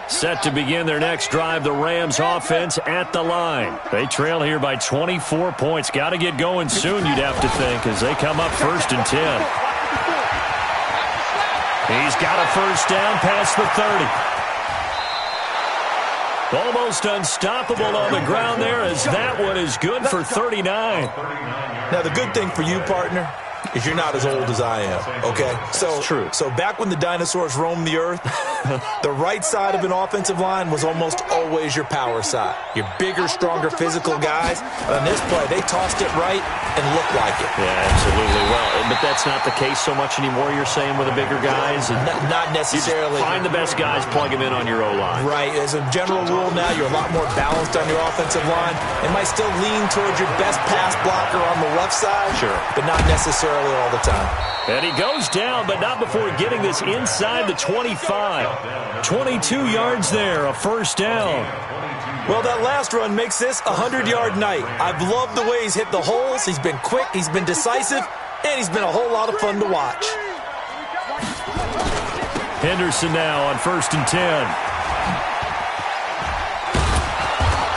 Set to begin their next drive, the Rams offense at the line. They trail here by 24 points. Got to get going soon, you'd have to think, as they come up 1st and 10. He's got a 1st down past the 30. Almost unstoppable on the ground there, as that one is good for 39. Now, the good thing for you, partner, is you're not as old as I am, okay? So, true. So back when the dinosaurs roamed the earth, the right side of an offensive line was almost always your power side. Your bigger, stronger, physical guys. On this play, they tossed it right and looked like it. Yeah, absolutely. Well, but that's not the case so much anymore, you're saying, with the bigger guys? And not necessarily. You find the best guys, plug them in on your O-line. Right. As a general rule now, you're a lot more balanced on your offensive line. It might still lean towards your best pass blocker on the left side. Sure. But not necessarily all the time. And he goes down, but not before getting this inside the 25. 22 yards there, a 1st down. Well, that last run makes this a 100-yard night. I've loved the way he's hit the holes. He's been quick, he's been decisive, and he's been a whole lot of fun to watch. Henderson now on 1st and 10.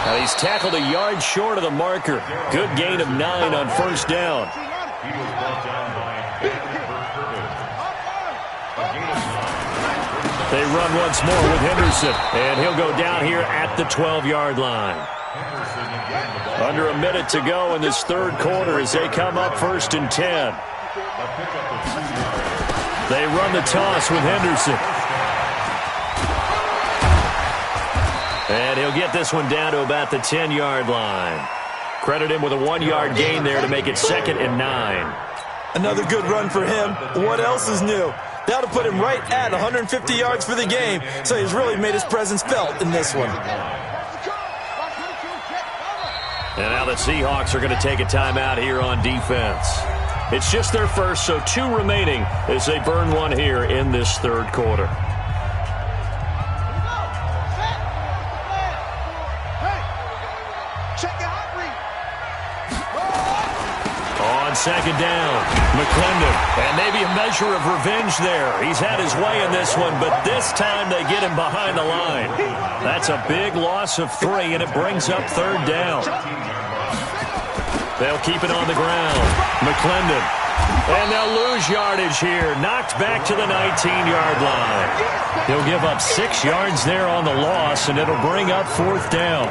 Now he's tackled a yard short of the marker. Good gain of 9 on 1st down. He was brought down by Ben Herbert. A gain of 9. They run once more with Henderson, and he'll go down here at the 12-yard line. Under a minute to go in this third quarter as they come up 1st and 10. They run the toss with Henderson. And he'll get this one down to about the 10-yard line. Credit him with a 1-yard gain there to make it 2nd and 9. Another good run for him. What else is new? That'll put him right at 150 yards for the game, so he's really made his presence felt in this one. And now the Seahawks are going to take a timeout here on defense. It's just their first, so 2 remaining as they burn one here in this third quarter. On 2nd down, McClendon, and maybe a measure of revenge there. He's had his way in this one, but this time they get him behind the line. That's a big loss of 3, and it brings up 3rd down. They'll keep it on the ground. McClendon, and they'll lose yardage here. Knocked back to the 19-yard line. He'll give up 6 yards there on the loss, and it'll bring up 4th down.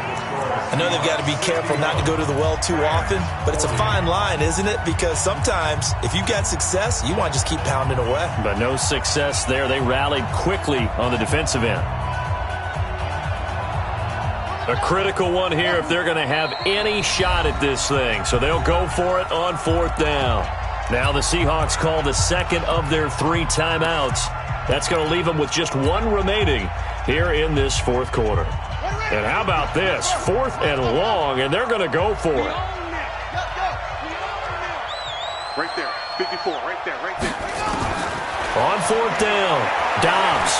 I know they've got to be careful not to go to the well too often, but it's a fine line, isn't it? Because sometimes, if you've got success, you want to just keep pounding away. But no success there. They rallied quickly on the defensive end. A critical one here if they're going to have any shot at this thing. So they'll go for it on 4th down. Now the Seahawks call the 2nd of their 3 timeouts. That's going to leave them with just 1 remaining here in this 4th quarter. And how about this? 4th and long, and they're going to go for it. Right there. 54. Right there. Right there. On 4th down, Dobbs.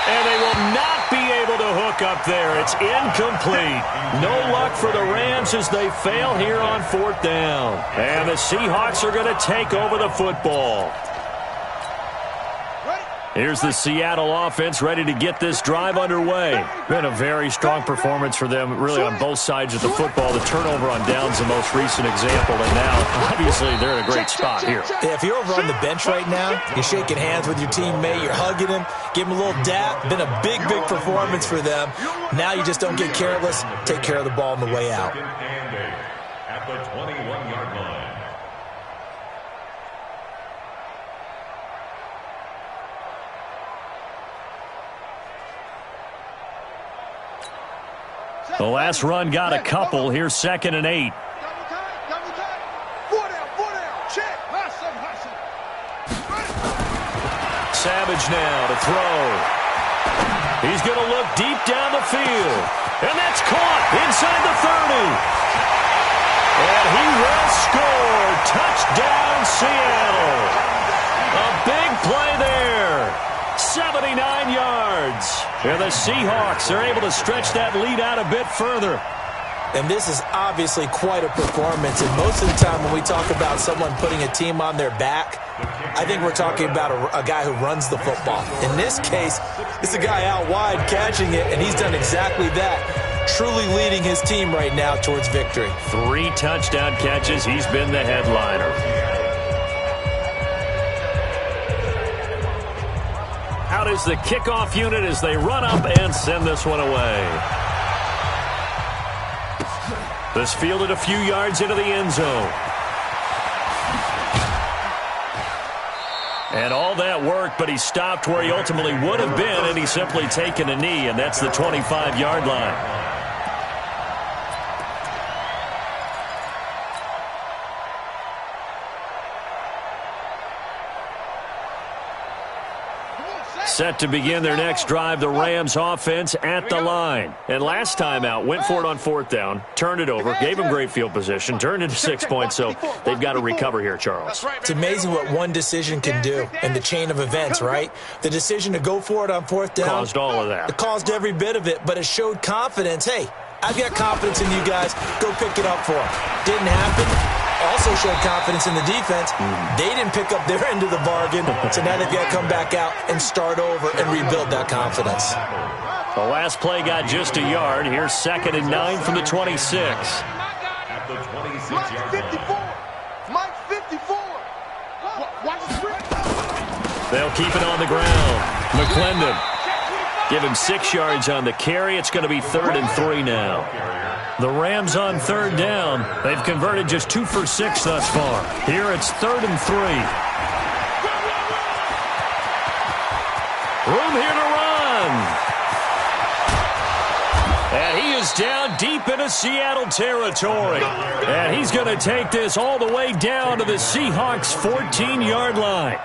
And they will not be able to hook up there. It's incomplete. No luck for the Rams as they fail here on 4th down. And the Seahawks are going to take over the football. Here's the Seattle offense ready to get this drive underway. Been a very strong performance for them, really, on both sides of the football. The turnover on downs, the most recent example, and now, obviously, they're in a great spot here. Yeah, if you're over on the bench right now, you're shaking hands with your teammate, you're hugging him, give him a little dap. Been a big, big performance for them. Now you just don't get careless. Take care of the ball on the way out. At the 21-yard line. The last run got a couple. Here's 2nd and 8. Savage now to throw. He's going to look deep down the field. And that's caught inside the 30. And he will score. Touchdown, Seattle. A big play there. 79 yards. And the Seahawks are able to stretch that lead out a bit further. And this is obviously quite a performance. And most of the time when we talk about someone putting a team on their back, I think we're talking about a guy who runs the football. In this case, it's a guy out wide catching it, and he's done exactly that. Truly leading his team right now towards victory. 3 touchdown catches. He's been the headliner. Out is the kickoff unit as they run up and send this one away. This fielded a few yards into the end zone. And all that worked, but he stopped where he ultimately would have been, and he's simply taken a knee, and that's the 25-yard line. Set to begin their next drive, the Rams offense at the line. And last time out, went for it on 4th down, turned it over, gave them great field position, turned into 6 points, so they've got to recover here, Charles. It's amazing what one decision can do in the chain of events, right? The decision to go for it on 4th down. Caused all of that. It caused every bit of it, but it showed confidence. Hey, I've got confidence in you guys. Go pick it up for them. Didn't happen. Also showed confidence in the defense. They didn't pick up their end of the bargain, so now they've got to come back out and start over and rebuild that confidence. The last play got just a yard. Here's 2nd and 9 from the 26. At the 26-yard line. Mike 54. Watch the They'll keep it on the ground. McClendon. Give him 6 yards on the carry. It's going to be 3rd and 3 now. The Rams on 3rd down. They've converted just 2 for 6 thus far. Here it's 3rd and 3. Room here to run. And he is down deep into Seattle territory. And he's going to take this all the way down to the Seahawks' 14-yard line.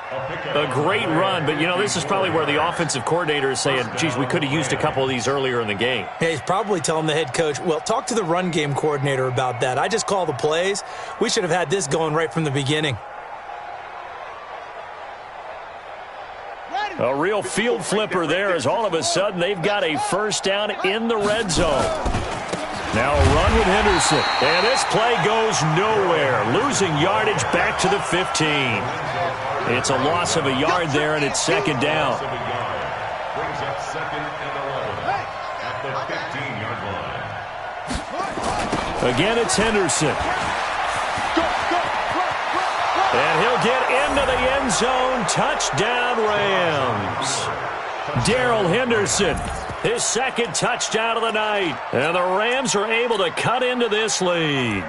A great run, but, this is probably where the offensive coordinator is saying, geez, we could have used a couple of these earlier in the game. Yeah, he's probably telling the head coach, well, talk to the run game coordinator about that. I just call the plays. We should have had this going right from the beginning. A real field flipper there as all of a sudden they've got a first down in the red zone. Now a run with Henderson. And this play goes nowhere. Losing yardage back to the 15. It's a loss of a yard there, and it's 2nd down. Brings up 2nd and 11 at the 15-yard line. Again, it's Henderson. And he'll get into the end zone. Touchdown, Rams. Darrell Henderson, his 2nd touchdown of the night. And the Rams are able to cut into this lead.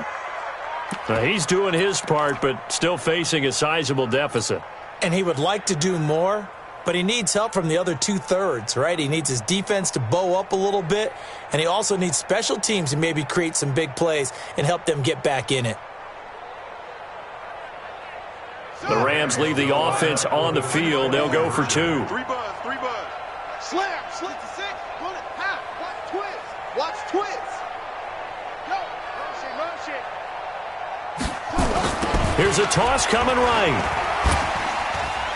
Now, he's doing his part, but still facing a sizable deficit. And he would like to do more, but he needs help from the other 2/3, right? He needs his defense to bow up a little bit, and he also needs special teams to maybe create some big plays and help them get back in it. The Rams leave the offense on the field. They'll go for 2. 3 buzz. Slam, slit to 6, run it, half, watch twist. Go, run shit. Here's a toss coming right.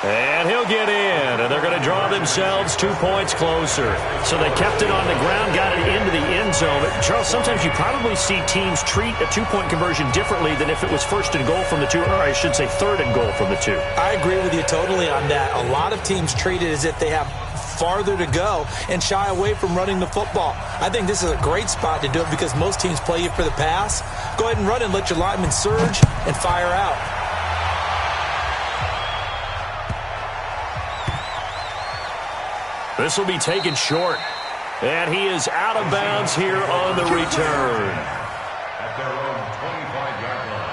And he'll get in, and they're going to draw themselves 2 points closer. So they kept it on the ground, got it into the end zone. But Charles, sometimes you probably see teams treat a 2-point conversion differently than if it was 1st and goal from the 2, or I should say 3rd and goal from the 2. I agree with you totally on that. A lot of teams treat it as if they have farther to go and shy away from running the football. I think this is a great spot to do it because most teams play you for the pass. Go ahead and run and let your linemen surge and fire out. This will be taken short. And he is out of bounds here on the return. At their own 25-yard line.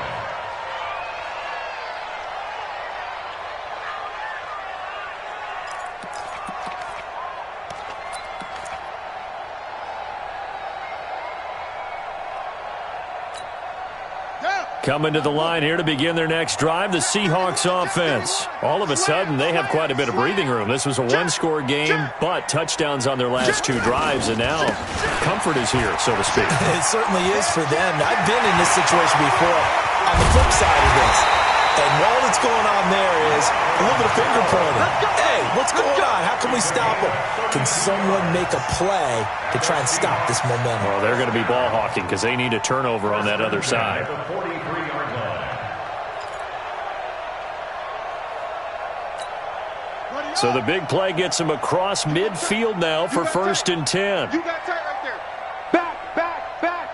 Coming to the line here to begin their next drive, the Seahawks offense. All of a sudden, they have quite a bit of breathing room. This was a 1-score game, but touchdowns on their last 2 drives, and now comfort is here, so to speak. It certainly is for them. I've been in this situation before on the flip side of this. And while what's going on there is a little bit of finger pointing. Hey, what's going on? How can we stop them? Can someone make a play to try and stop this momentum? Well, they're going to be ball hawking because they need a turnover on that other side. At the 43-yard line. So the big play gets him across midfield now for 1st and 10. You got tight right there. Back.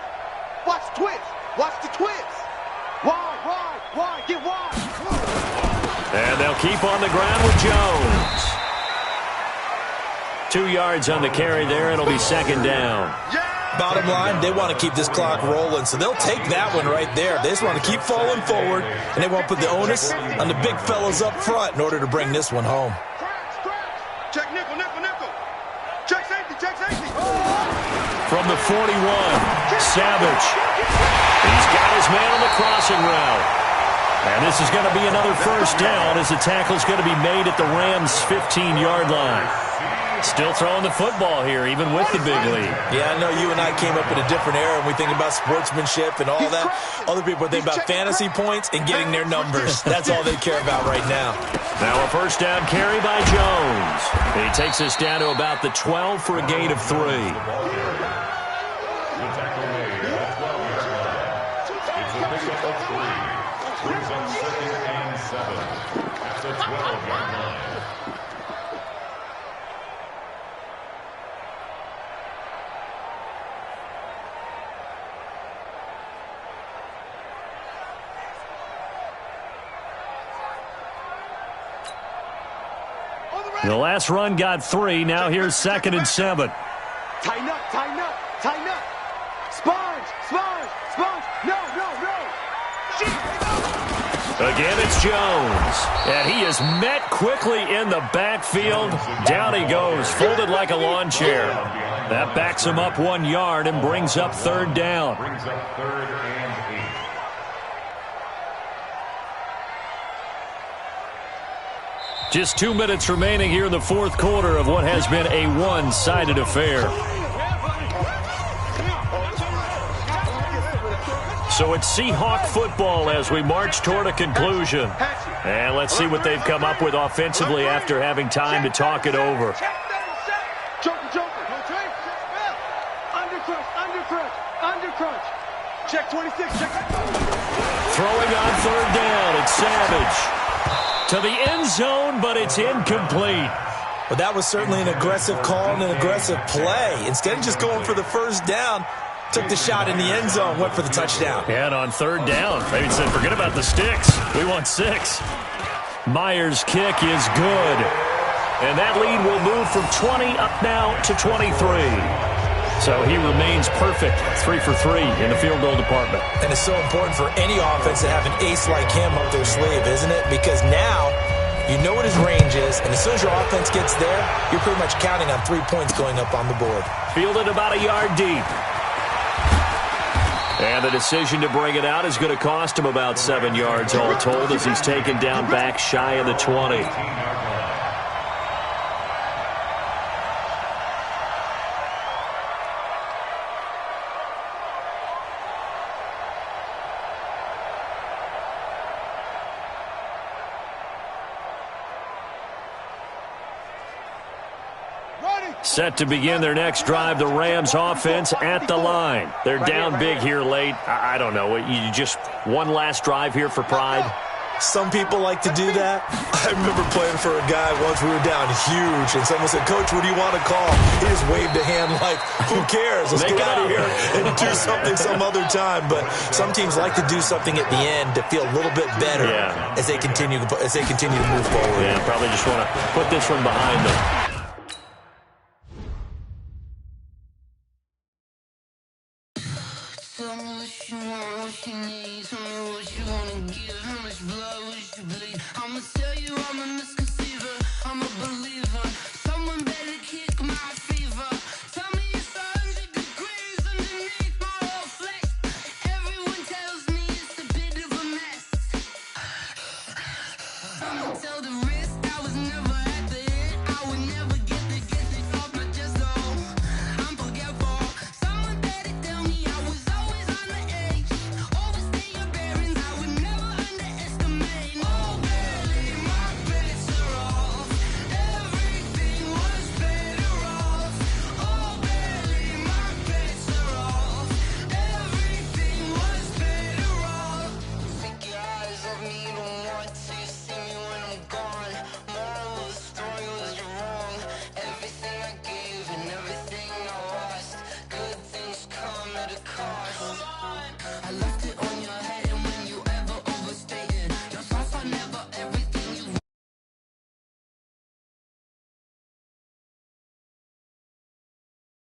Watch the twist. Watch the twist. Wide, get wide. And they'll keep on the ground with Jones. 2 yards on the carry there. It'll be 2nd down. Bottom line, they want to keep this clock rolling, so they'll take that one right there. They just want to keep falling forward, and they won't put the onus on the big fellas up front in order to bring this one home. Check nickel. Check safety. From the 41, Savage. He's got his man on the crossing route. And this is going to be another first down as the tackle is going to be made at the Rams' 15-yard line. Still throwing the football here, even with the big lead. Yeah, I know you and I came up in a different era, and we think about sportsmanship and all that. Other people think about fantasy points and getting their numbers. That's all they care about right now. Now a first down carry by Jones. He takes us down to about the 12 for a gain of 3. The tackle made at the 12-yard line. It's a pickup of 3. Brings up 2nd and 7 at the 12-yard line. The last run got 3. Now here's 2nd and 7. Tighten up, tighten up, tighten up. Sponge, sponge, sponge. No. Again, it's Jones. And he is met quickly in the backfield. Down he goes, folded like a lawn chair. That backs him up 1 yard and brings up 3rd down. Brings up 3rd and 8. Just 2 minutes remaining here in the 4th quarter of what has been a one-sided affair. So it's Seahawk football as we march toward a conclusion. And let's see what they've come up with offensively after having time to talk it over. Undercrunch. Check 26. Throwing on 3rd down. It's Savage. To the end zone, but it's incomplete. Well, that was certainly an aggressive call and an aggressive play. Instead of just going for the 1st down, took the shot in the end zone, went for the touchdown. And on 3rd down, maybe said, forget about the sticks. We want 6. Myers' kick is good. And that lead will move from 20 up now to 23. So he remains perfect, 3 for 3 in the field goal department. And it's so important for any offense to have an ace like him up their sleeve, isn't it? Because now you know what his range is, and as soon as your offense gets there, you're pretty much counting on 3 points going up on the board. Fielded about a yard deep. And the decision to bring it out is going to cost him about 7 yards all told as he's taken down back shy of the 20. Set to begin their next drive, the Rams offense at the line. They're down big here late. I don't know. You just one last drive here for pride? Some people like to do that. I remember playing for a guy once. We were down huge, and someone said, Coach, what do you want to call? He just waved a hand like, who cares? Let's get out of here and do something some other time. But some teams like to do something at the end to feel a little bit better as they continue to move forward. Yeah, probably just want to put this one behind them. Tell me what you want, what you need. Tell me what you wanna give. How much blood would you bleed? I'ma tell you I'm a misconceiver. I'm a believer. Someone better kick my fever. Tell me it's 100 degrees underneath my whole flesh. Everyone tells me it's a bit of a mess. I'ma tell the